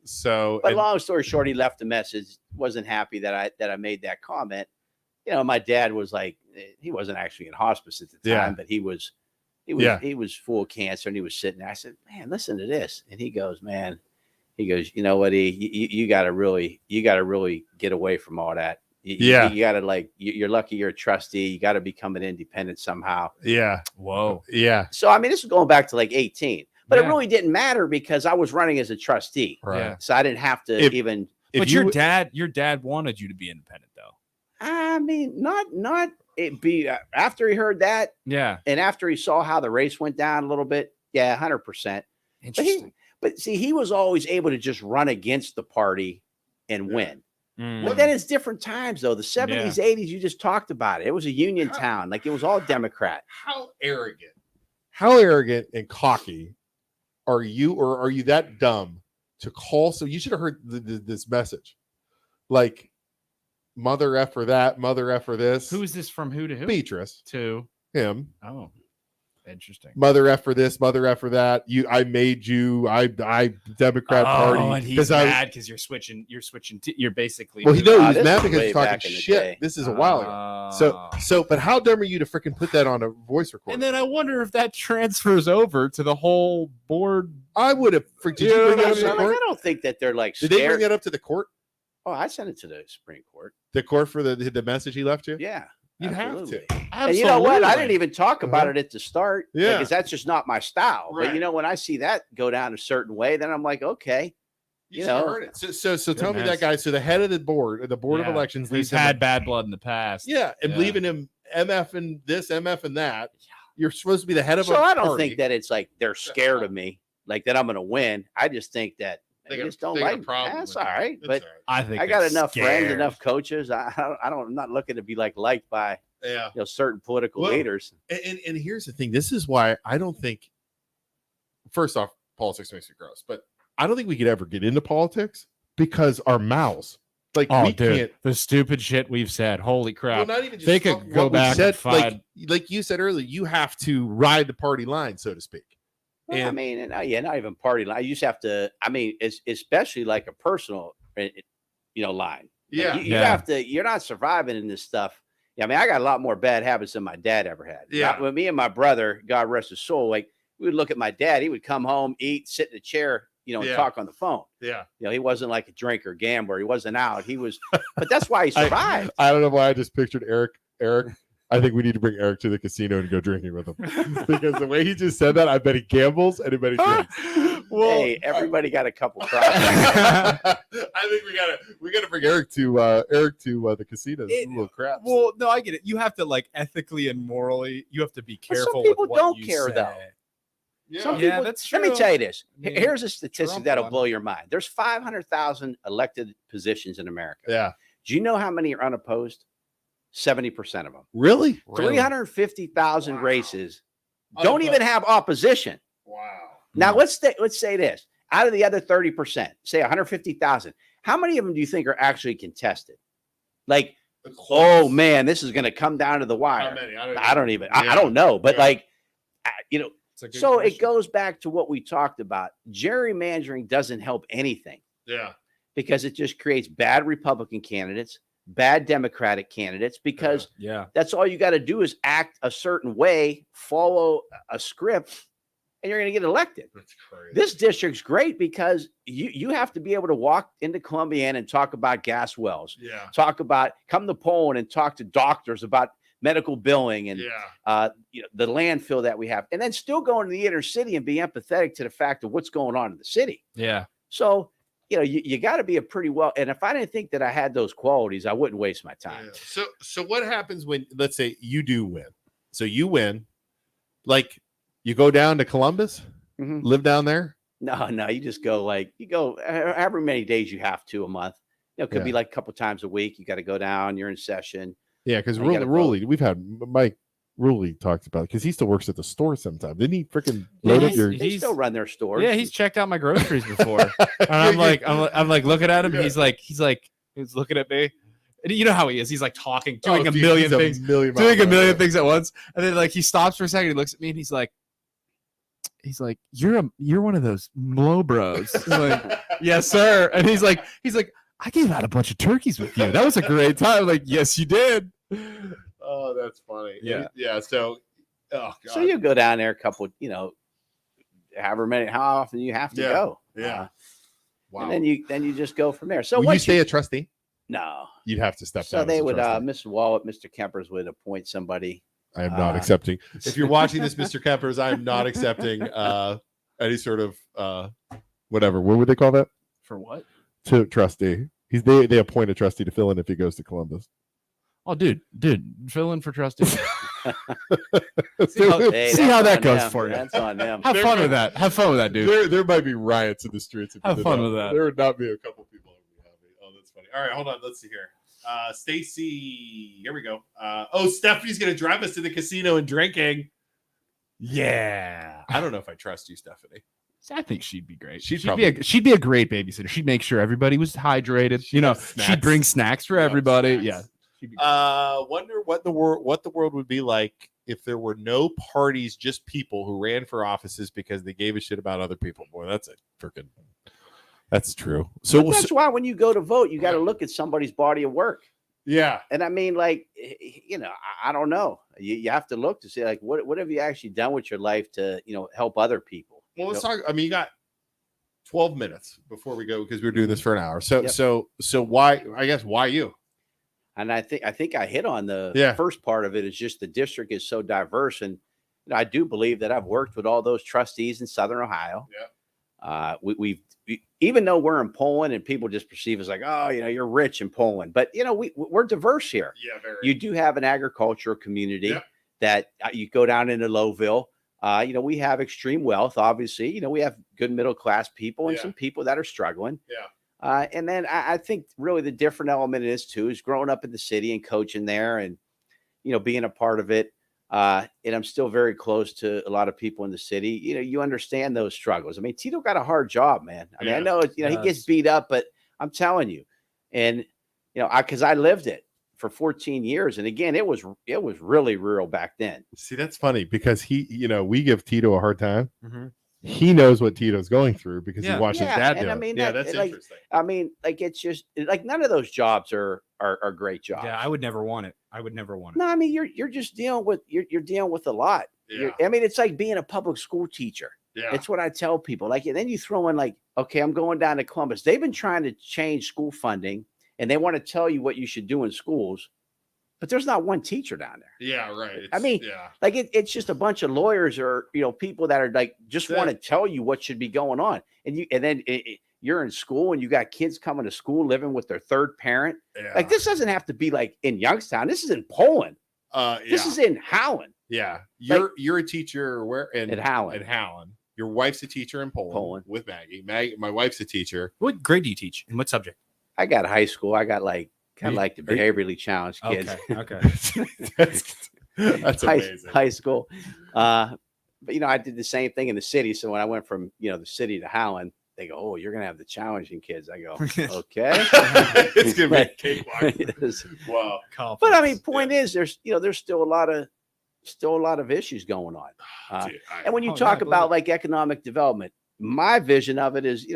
So. But and- long story short, he left a message. Wasn't happy that I made that comment. My dad was like, he wasn't actually in hospice at the time, Yeah. but he was full of cancer, and he was sitting there. I said, "Man, listen to this," and he goes, "Man," He goes, you know what, you got to really get away from all that. You got to you're lucky you're a trustee. You got to become an independent somehow. Yeah. Whoa. Yeah. So, I mean, this is going back to like 18, but it Yeah. really didn't matter because I was running as a trustee. Right. Yeah. So I didn't have to even. But your dad wanted you to be independent, though. I mean, not it be after he heard that. Yeah. And after he saw how the race went down a little bit. Yeah, 100%. Interesting. But see, he was always able to just run against the party and win. Mm. But then it's different times, though. The 70s, 80s, you just talked about it. It was a union town. Like, it was all Democrat. How arrogant and cocky are you, or are you that dumb to call? So you should have heard this message. Like, mother effer that, mother effer this. Who is this from? Who to who? Beatrice. To Him. Oh, interesting. Mother effer this, mother effer that. I made you. I Democrat Party. And he's mad because you're switching. You're basically. Well, he knows he's this mad is because way he's back talking in the shit. day. This is a while ago. So, but how dumb are you to freaking put that on a voice recorder? And then I wonder if that transfers over to the whole board. I would have. Did you bring that up to the I court? don't think that they're like Did scared. they bring that up to the court? Oh, I sent it to the Supreme Court. The court for the message he left you? Yeah. You'd absolutely. have to. And you know what? I didn't even talk about it at the start. Yeah. Because that's just not my style. Right. But, you know, when I see that go down a certain way, then I'm like, okay. You know. Heard it. So tell me that guy. So the head of the board of elections, he's had bad blood in the past. Yeah, and leaving him MF and this, MF and that. You're supposed to be the head of so a I don't party. think that it's like they're scared of me, like that I'm going to win. I just think that they just don't like me. That's all right. But I think I got enough friends, scared. enough coaches. I'm not looking to be liked by certain political leaders. And here's the thing. This is why I don't think. First off, politics makes me gross, but I don't think we could ever get into politics because our mouths. Like, we can't. The stupid shit we've said. Holy crap! Well, not even just they could go back and find. Like you said earlier, you have to ride the party line, so to speak. Well, I mean, not even party line. You just have to. I mean, it's especially like a personal, line. Yeah, you have to. You're not surviving in this stuff. Yeah, I mean, I got a lot more bad habits than my dad ever had. Yeah, with me and my brother, God rest his soul, like we would look at my dad. He would come home, eat, sit in a chair, and talk on the phone. Yeah, he wasn't like a drinker, gambler. He wasn't out. He was, but that's why he survived. I don't know why I just pictured Eric. I think we need to bring Eric to the casino and go drinking with him because the way he just said that, I bet he gambles and I bet he drinks. Well, hey, everybody got a couple crops. I think we gotta bring Eric to the casino. Little crap. Well, no, I get it. You have to ethically and morally. You have to be careful. Some people with what don't you care say. though. Yeah, Some people, that's true. Let me tell you this. I mean, here's a statistic Trump that'll won. blow your mind. There's 500,000 elected positions in America. Yeah. Do you know how many are unopposed? 70% of them. Really? 350,000 races don't even have opposition. Wow. Now let's say this. Out of the other 30%, say 150,000, how many of them do you think are actually contested? Like, oh man, this is going to come down to the wire. How many? I don't know, but so question. it goes back to what we talked about. Gerrymandering doesn't help anything. Yeah. Because it just creates bad Republican candidates, bad Democratic candidates, because that's all you got to do is act a certain way, follow a script, and you're going to get elected. That's crazy. This district's great because you have to be able to walk into Columbiana and talk about gas wells. Yeah. Come to Poland and talk to doctors about medical billing and the landfill that we have, and then still go into the inner city and be empathetic to the fact of what's going on in the city. Yeah. So, you got to be a pretty well. And if I didn't think that I had those qualities, I wouldn't waste my time. Yeah. So what happens when, let's say you do win? So you win, like you go down to Columbus, live down there? No, you just go however many days you have to a month. It could be like a couple times a week. You got to go down. You're in session. Yeah, because Ruley, we've had Mike Ruley talked about it because he still works at the store sometimes. Didn't he freaking load up your? They still run their stores. Yeah, he's checked out my groceries before. And I'm like looking at him. He's looking at me. And you know how he is. He's like talking, doing a million things, doing a million things at once. And then he stops for a second. He looks at me and he's like, you're one of those low bros. I'm like, yes, sir. And he's like, I gave out a bunch of turkeys with you. That was a great time. I'm like, yes, you did. Oh, that's funny. Yeah. Yeah. So, oh God. So you go down there a couple, how often you have to go. Yeah. Wow. And then you just go from there. So Will you once stay a trustee? no. You'd have to step So down. they as a would, trustee. Mr. Wallet, Mr. Kempers would appoint somebody. I am not accepting. If you're watching this, Mr. Kempers, I am not accepting any sort of whatever. What would they call that? For what? To trustee. They appoint a trustee to fill in if he goes to Columbus. Oh, dude, fill in for trustee. See Hey, how that's that on goes them. for you. That's on them. Have fun with that. Have fun with that, dude. There might be riots in the streets. If you Have did fun with that. There would not be a couple people. Oh, that's funny. All right, hold on. Let's see here. Stacy, here we go. Stephanie's gonna drive us to the casino and drinking. Yeah. I don't know if I trust you, Stephanie. I think she'd be great. She'd She'd be a great babysitter. She'd make sure everybody was hydrated. She'd bring snacks for everybody. Snacks. Yeah. Wonder what the world would be like if there were no parties, just people who ran for offices because they gave a shit about other people. Boy, that's true. So that's why when you go to vote, you got to look at somebody's body of work. Yeah. And I mean, like, I don't know. You have to look to see, like, what have you actually done with your life to, help other people? Well, let's talk. I mean, you got 12 minutes before we go because we're doing this for an hour. So, Yep. so why? I guess why you? And I think I hit on the first part of it is just the district is so diverse, and I do believe that I've worked with all those trustees in Southern Ohio. Yeah. We've even though we're in Poland and people just perceive us like, oh, you're rich in Poland, but we're diverse here. Yeah, very. You do have an agricultural community Yep. that you go down into Lowville. We have extreme wealth, obviously. We have good middle class people and some people that are struggling. Yeah. And then I think really the different element is too is growing up in the city and coaching there and being a part of it. And I'm still very close to a lot of people in the city. You understand those struggles. I mean, Tito got a hard job, man. I mean, I know he gets beat up, but I'm telling you, and because I lived it for 14 years, and again, it was really real back then. See, that's funny because we give Tito a hard time. Mm-hmm. He knows what Tito's going through because he watched his dad do and it. I mean, that's interesting. I mean, like it's just like none of those jobs are great jobs. Yeah, I would never want it. No, I mean you're just dealing with you're dealing with a lot. Yeah. I mean, it's like being a public school teacher. Yeah. It's what I tell people. Like, and then you throw in like, okay, I'm going down to Columbus. They've been trying to change school funding, and they want to tell you what you should do in schools, but there's not one teacher down there. Yeah, right. Like it's just a bunch of lawyers or people that are like just want to tell you what should be going on, and then you're in school and you got kids coming to school living with their third parent. Yeah. Like this doesn't have to be like in Youngstown. This is in Poland. This is in Howland. Yeah, you're a teacher where in Howland. In Howland, your wife's a teacher in Poland. With Maggie. My wife's a teacher. What grade do you teach? And what subject? I got high school. I got like kind of like the behaviorally challenged kids. Okay. That's amazing. High school. But I did the same thing in the city. So when I went from the city to Howland, they go, "Oh, you're gonna have the challenging kids." I go, "Okay." It's gonna be a cakewalk. Wow. But I mean, point is, there's still a lot of issues going on. And when you talk about like economic development, my vision of it is,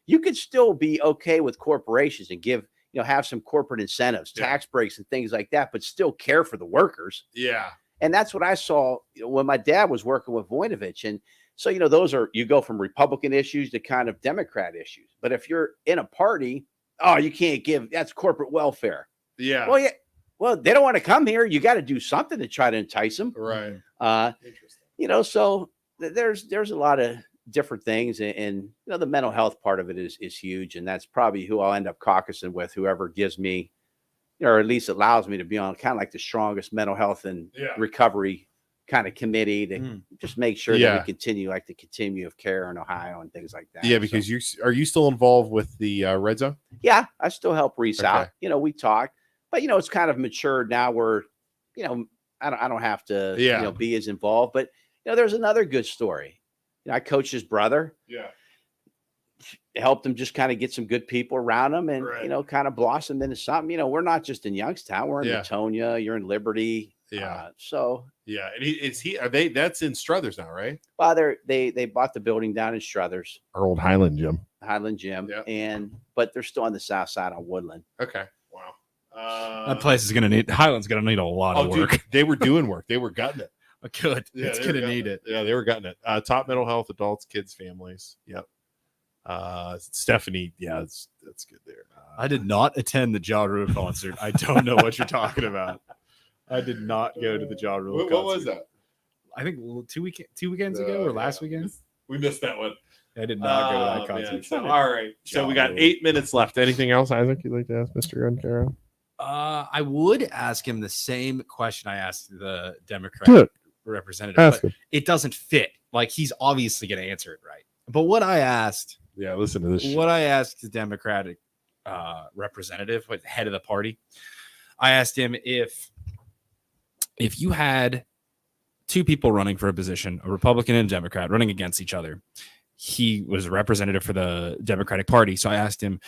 you could still be okay with corporations and give, have some corporate incentives, tax breaks and things like that, but still care for the workers. Yeah. And that's what I saw when my dad was working with Voinovich. And so, you go from Republican issues to kind of Democrat issues. But if you're in a party, you can't that's corporate welfare. Yeah. Well, yeah. Well, they don't want to come here. You got to do something to try to entice them. Right. Interesting. So there's a lot of different things, and the mental health part of it is huge, and that's probably who I'll end up caucusing with, whoever gives me, or at least allows me to be on kind of like the strongest mental health and recovery kind of committee to just make sure that we continue like the continuum of care in Ohio and things like that. Yeah, because are you still involved with the Red Zone? Yeah, I still help Reese out. We talk, but it's kind of matured now where, I don't have to be as involved. But there's another good story. I coached his brother. Yeah. Helped him just kind of get some good people around him and, kind of blossom into something. We're not just in Youngstown. We're in Latonia. You're in Liberty. Yeah. And that's in Struthers now, right? Well, they bought the building down in Struthers. Our old Highland gym. Yeah. But they're still on the south side on Woodland. Okay. Wow. That place is Highland's going to need a lot of work. Dude, they were doing work. They were gutting it. Good. Yeah, it's going to need it. Yeah, they were gutting it. Top mental health, adults, kids, families. Yep. Stephanie, yeah, that's good there. I did not attend the Ja Rule concert. I don't know what you're talking about. I did not go to the Ja Rule concert. What was that? I think 2 weekends ago or last weekend. We missed that one. I did not go to that concert. Man. So, all right. So we got 8 minutes left. Anything else, Isaac, you'd like to ask Mr. Ungaro? I would ask him the same question I asked the Democratic representative, Ask but him. it doesn't fit. Like, he's obviously going to answer it right. But what I asked, Listen to this. what I asked the Democratic representative, the head of the party, I asked him if you had two people running for a position, a Republican and a Democrat, running against each other. He was a representative for the Democratic Party. So I asked him,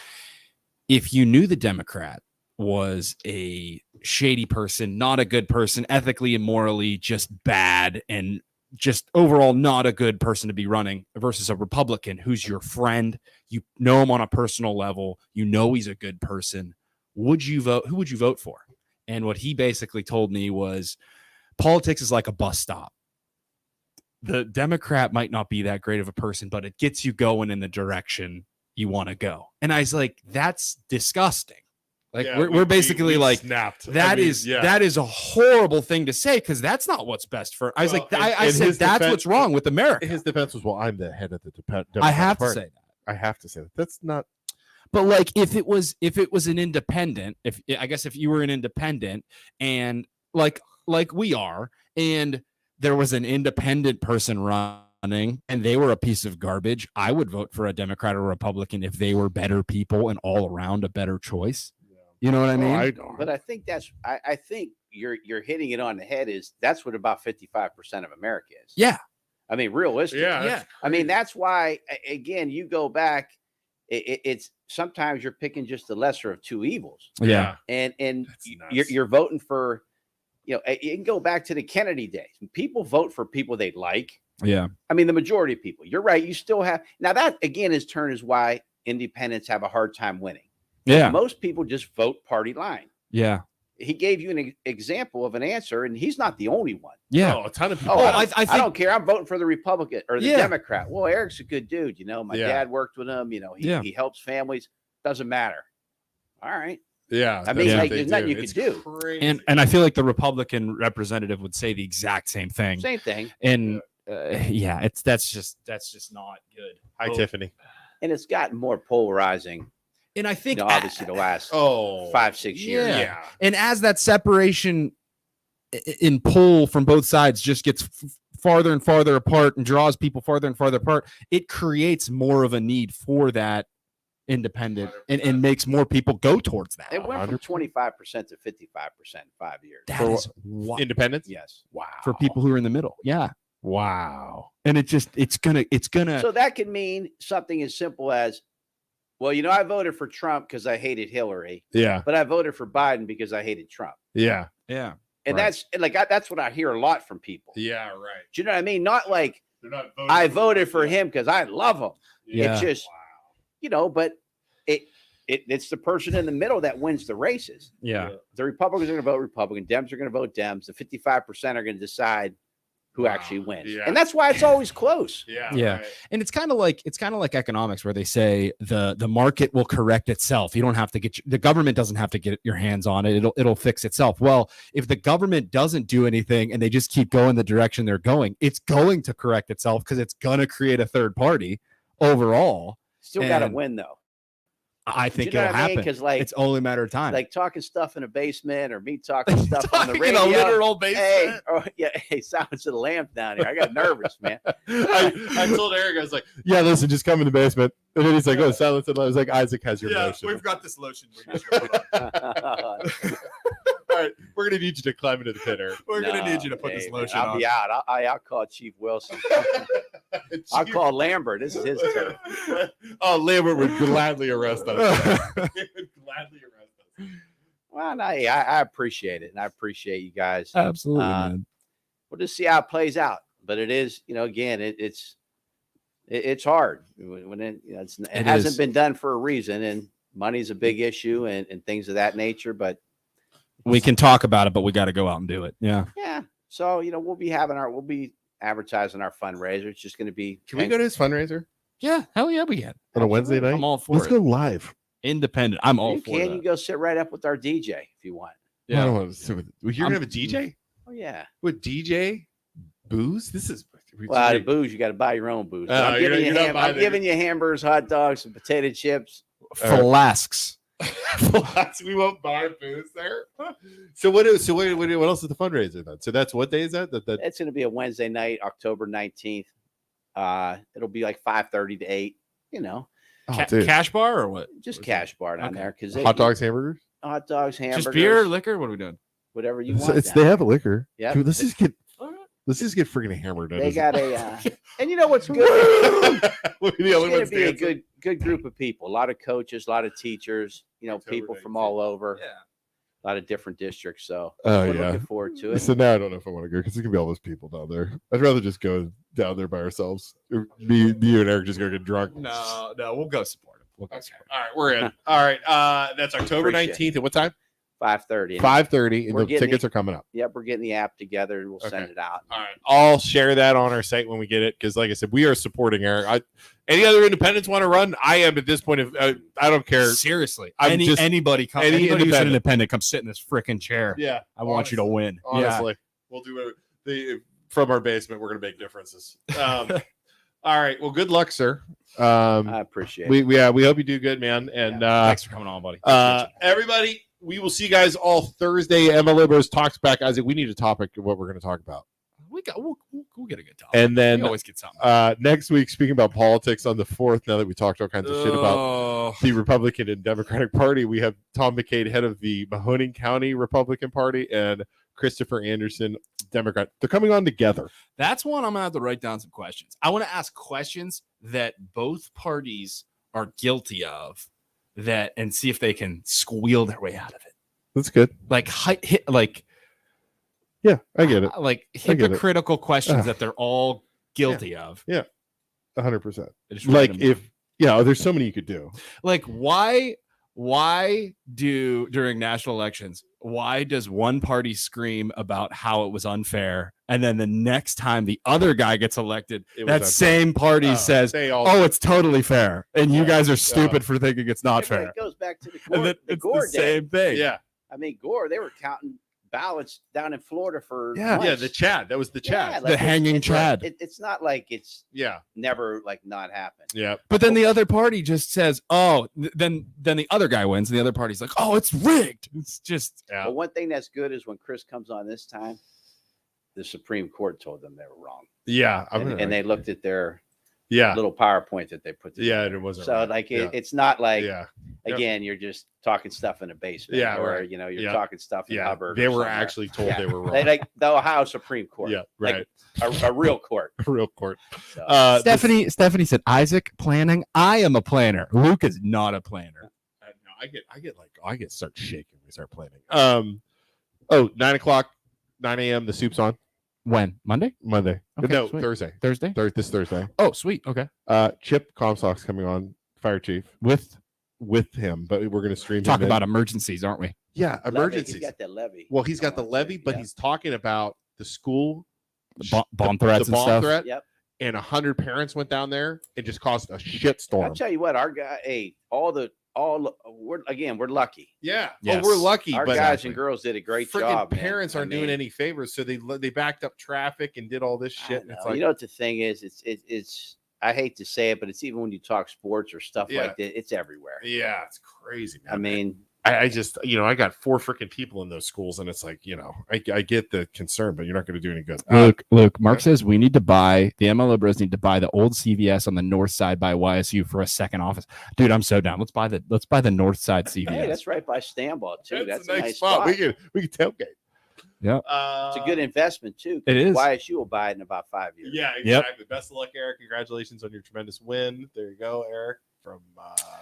if you knew the Democrat was a shady person, not a good person, ethically and morally just bad, and just overall not a good person to be running, versus a Republican who's your friend, you know him on a personal level, you know he's a good person, would you vote? Who would you vote for? And what he basically told me was, politics is like a bus stop. The Democrat might not be that great of a person, but it gets you going in the direction you want to go. And I was like, that's disgusting. Like, we're basically like, snapped. That is a horrible thing to say, because that's not what's best for. I was like, I said that's what's wrong with America. His defense was, well, I'm the head of the Democratic I have to Party. say that. I have to say that. That's not. But like, if it was an independent, if you were an independent, and like we are, and there was an independent person running and they were a piece of garbage, I would vote for a Democrat or Republican if they were better people and all around a better choice. You know what I mean? But I think I think you're hitting it on the head. That's what about 55% of America is. Yeah. I mean, realistically. Yeah. I mean, that's why, again, you go back, it's sometimes you're picking just the lesser of two evils. Yeah. And you're voting for, you can go back to the Kennedy days. People vote for people they like. Yeah. I mean, the majority of people. You're right. You still have. Now, that, again, is why independents have a hard time winning. Yeah. Most people just vote party line. Yeah. He gave you an example of an answer, and he's not the only one. Yeah. Oh, a ton of people. I don't care. I'm voting for the Republican or the Democrat. Well, Eric's a good dude. My dad worked with him. He helps families. Doesn't matter. All right. Yeah. I mean, there's nothing you could do. Crazy. And I feel like the Republican representative would say the exact same thing. Same thing. And that's just not good. Hi, Tiffany. And it's gotten more polarizing. And I think obviously the last 5-6 years. Yeah. And as that separation in pull from both sides just gets farther and farther apart and draws people farther and farther apart, it creates more of a need for that independent and makes more people go towards that. It went from 25% to 55% in 5 years. That is independence? Yes. Wow. For people who are in the middle. Yeah. Wow. And it's gonna so that could mean something as simple as, well, I voted for Trump because I hated Hillary. Yeah. But I voted for Biden because I hated Trump. Yeah. Yeah. And that's what I hear a lot from people. Yeah, right. Do you know what I mean? Not like They're not I voted for him because I love him. Yeah. It's just, but it's the person in the middle that wins the races. Yeah. The Republicans are going to vote Republican. Dems are going to vote Dems. The 55% are going to decide who actually wins. Yeah. And that's why it's always close. Yeah. Right. And it's kind of like economics, where they say the market will correct itself. You don't have to the government doesn't have to get your hands on it. It'll fix itself. Well, if the government doesn't do anything and they just keep going the direction they're going, it's going to correct itself, because it's going to create a third party overall. Still got to win, though. I think it'll happen. Because it's only a matter of time. Like talking stuff in a basement, or me talking stuff on the radio. In a literal basement. Hey, silence of the lamp down here. I got nervous, man. I told Eric, I was like, yeah, listen, just come in the basement. And then he's like, silence. And I was like, Isaac has your lotion. We've got this lotion. All right, we're gonna need you to climb into the pit, Eric. We're gonna need you to put this lotion on. I'll be out. I'll call Chief Wilson. I'll call Lambert. This is his turn. Oh, Lambert would gladly arrest us. He would gladly arrest us. Well, I appreciate it, and I appreciate you guys. Absolutely, man. We'll just see how it plays out. But it is, again, it's hard when it hasn't been done for a reason, and money's a big issue and things of that nature. But we can talk about it, but we got to go out and do it. Yeah. Yeah. So we'll be advertising our fundraiser. It's just going to be. Can we go to his fundraiser? Yeah, hell yeah, we can. on a Wednesday night. I'm all for Let's it. go live. Independent. I'm all You for can. that. You go sit right up with our DJ if you want. I don't want to sit with. You're gonna have a DJ Oh yeah. with DJ booze. This is Well, the booze you got to buy your own booze. But Oh, I'm you're giving you not I'm buying giving you hamburgers, hot dogs, and potato chips. Flasks. we won't buy booze there. So what else is the fundraiser then? So that's what day is that? It's going to be a Wednesday night, October 19th. It'll be like 5:30 to 8. You know, dude. Cash bar or what? just cash bar down Okay. there because Hot dogs, hamburgers. hot dogs, hamburgers, Just beer, liquor? What are we doing? whatever you It's, want. it's down they there. have a liquor. Yep. Dude, let's just get freaking hammered. They got a, and you know what's good? We'll be the It's only going ones to be a dancing. good group of people. A lot of coaches, a lot of teachers. You know, October people from 19th. all over. Yeah. A lot of different districts. So Oh we're yeah. looking forward to it. So now I don't know if I want to go because there's gonna be all those people down there. I'd rather just go down there by ourselves. Me and Eric just gonna get drunk. No, we'll go support him. We'll go support All right, we're in. All right. That's October Appreciate 19th. At what time? 5:30. 5:30. And We're the getting tickets are coming up. Yep, we're getting the app together and we'll send Okay. it out. All right. I'll share that on our site when we get it because, like I said, we are supporting Eric. Any other independents want to run? I am at this point. If I don't care. Seriously. I'm just- Anybody come any anybody who's an independent. independent, come sit in this freaking chair. Yeah. I want you to win. Honestly, we'll do it from our basement. We're gonna make differences. All right. Well, good luck, sir. I appreciate it. We hope you do good, man. And Thanks for coming on, buddy. Appreciate you. everybody, we will see you guys all Thursday. Emma Libros talks back. Isaac, we need a topic of what we're going to talk about. We'll get a good topic. And then we always get something. next week, speaking about politics on the 4th, now that we talked all kinds of shit about Oh, the Republican and Democratic Party, we have Tom McCade, head of the Mahoning County Republican Party, and Christopher Anderson, Democrat. They're coming on together. that's one I'm gonna have to write down some questions. I want to ask questions that both parties are guilty of, and see if they can squeal their way out of it. That's good. Like Yeah, I get it. like I get it. hypocritical questions that they're all guilty of. 100%. I just write Like them down. there's so many you could do. Like why do during national elections, why does one party scream about how it was unfair, and then the next time the other guy gets elected, It was that unfair. same party says, They all "Oh, it's totally fair," and you Yeah. guys are stupid for thinking it's not Yeah, but fair. It goes back to the And Gore, then the it's Gore the day. same thing. yeah. I mean, Gore, they were counting ballots down in Florida for Yeah, months. the Chad. That was the Chad. The hanging Chad. It's not like it's Yeah. never like not happened. Yeah. But then the other party just says, "Oh," then the other guy wins, and the other party's like, "Oh, it's rigged." It's just Yeah. But one thing that's good is when Chris comes on this time, the Supreme Court told them they were wrong, Yeah. and they looked at their Yeah. little PowerPoint that they put together. Yeah. And it wasn't. So right. like yeah. it's not like yeah. again you're just talking stuff in a basement, Yeah, or right. you're Yeah. talking stuff in Yeah. Hubbard. They or were somewhere. actually told Yeah. they were wrong. They, like the Ohio Supreme Court. Yeah. Like, Right. a real court. Real court. So, Stephanie said, "Isaac planning. I am a planner. Luke is not a planner." I get start shaking when we start planning. 9:00, 9 a.m. The soup's on When? Monday? Monday. Okay, No, sweet. Thursday. Thursday? This Thursday. Oh, sweet. Okay. Chip Comstock's coming on, fire chief, with him, but we're going to stream. Talk him about in. emergencies, aren't we? Yeah, levy, emergencies. He's got that levy. Well, he's got the going levy, too. but Yeah. he's talking about the school Bomb threats the and bomb stuff. threat, Yep. and 100 parents went down there. It just caused a I'll shitstorm. tell you what, our guy, we're lucky. Yeah, Yes. we're lucky, Our but guys and girls did a great freaking job. man. parents I aren't doing mean, any favors, so they backed up traffic and did all this I shit. And know. it's like, You know what the thing is? It's I hate to say it, but it's even when you talk sports or stuff Yeah. like that, it's everywhere. yeah, it's crazy. Man. I mean, I just, I got 4 freaking people in those schools, and it's like, I get the concern, but you're not going to do any good. Luke, Mark says we need to buy the MLO Bros need to buy the old CVS on the north side by YSU for a second office. Dude, I'm so down. Let's buy the north side CVS. hey, that's right by Stanball too. That's a nice spot. We can tailgate. Yeah. It's a good investment too. It is. YSU will buy it in about 5 years. Yeah, exactly. Best of luck, Eric. Congratulations on your tremendous win. There you go, Eric, from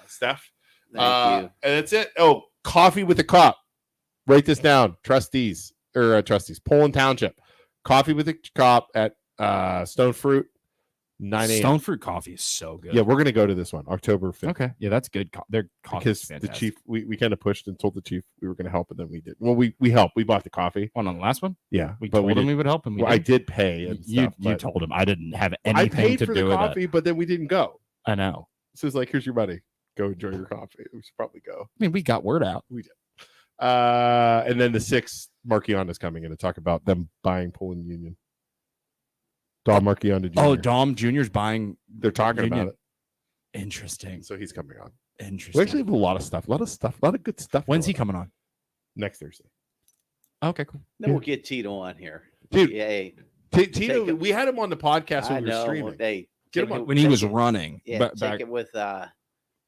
Steph. Thank you. And that's it. Oh, coffee with a cup. Write this down. Trustees. Poland Township. Coffee with a cup at Stone Fruit, 9 a.m. Stone fruit coffee is so good. Yeah, we're going to go to this one, October 5th. Okay. Yeah, that's good. Their coffee Because is the fantastic. chief, we kind of pushed and told the chief we were going to help, and then we did. Well, we helped. We bought the coffee. On the last one, Yeah, we but told him didn't- we would help him. I did pay. And You stuff, but told him I didn't have I anything paid to for do the with coffee, but then we didn't go. I know. So it's like, here's your money. Go enjoy your coffee. We should probably go. I mean, we got word out. We did. And then the 6th, Marchionne is coming in to talk about them buying Poland Union. Dom Marchionne Jr. Oh, Dom Jr.'s buying. They're talking Union. about it. Interesting. So he's coming on. Interesting. We actually have a lot of stuff. A lot of good stuff. When's he going coming on? Next Thursday. Okay, cool. Then we'll get Tito on here. Dude, Yay. Tito, Take it- we had him on the podcast I when we were know. streaming. Hey, Get take him on. it- When he take was it- running. Yeah, take back. it with All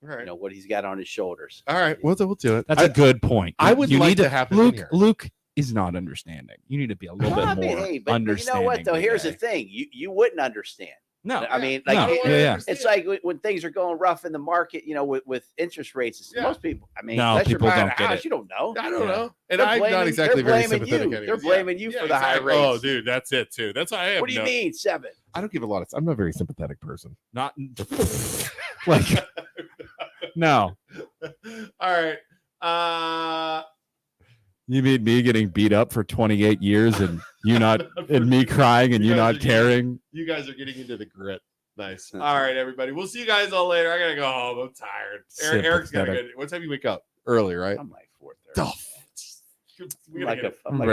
right. what he's got on his shoulders. All right. We'll do it. That's a good point. I would you like need to have him in Luke. here. Luke is not understanding. You need to be a little Well, I bit mean, more hey, but you understanding. know what though? Here's the today. thing: you wouldn't understand. No, I mean, No. like Yeah. it's like when things are going rough in the market, with interest rates. Yeah. Most people, I mean, No, unless you're people buying don't a get house, it. you don't know. I don't Yeah. know. And They're I'm not blaming- exactly they're very blaming sympathetic. you. anyways. They're blaming you for the high exactly. rates. Oh, dude, that's it too. That's why I have What do you mean 7? I don't give a lot of. I'm not a very sympathetic person. Not like no. All right. You mean me getting beat up for 28 years and you not and me crying and you guys not are caring? You guys are getting into the grit. Nice. All right, everybody. We'll see you guys all later. I gotta go home. I'm tired. Eric's gotta go. What time you wake up? Early, right? I'm like 4:30. Oh, I'm like a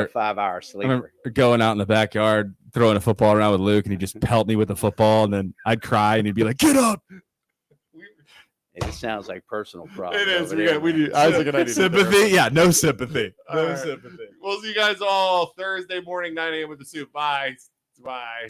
5-hour I sleeper. remember going out in the backyard, throwing a football around with Luke, and he'd just pelt me with the football, and then I'd cry, and he'd be like, "Get up!" It just sounds like personal problems. It is. over there, We man. do. I was looking at Sympathy? Yeah, no sympathy. All No right. sympathy. We'll see you guys all Thursday morning, 9 a.m. with the soup. Bye. Bye.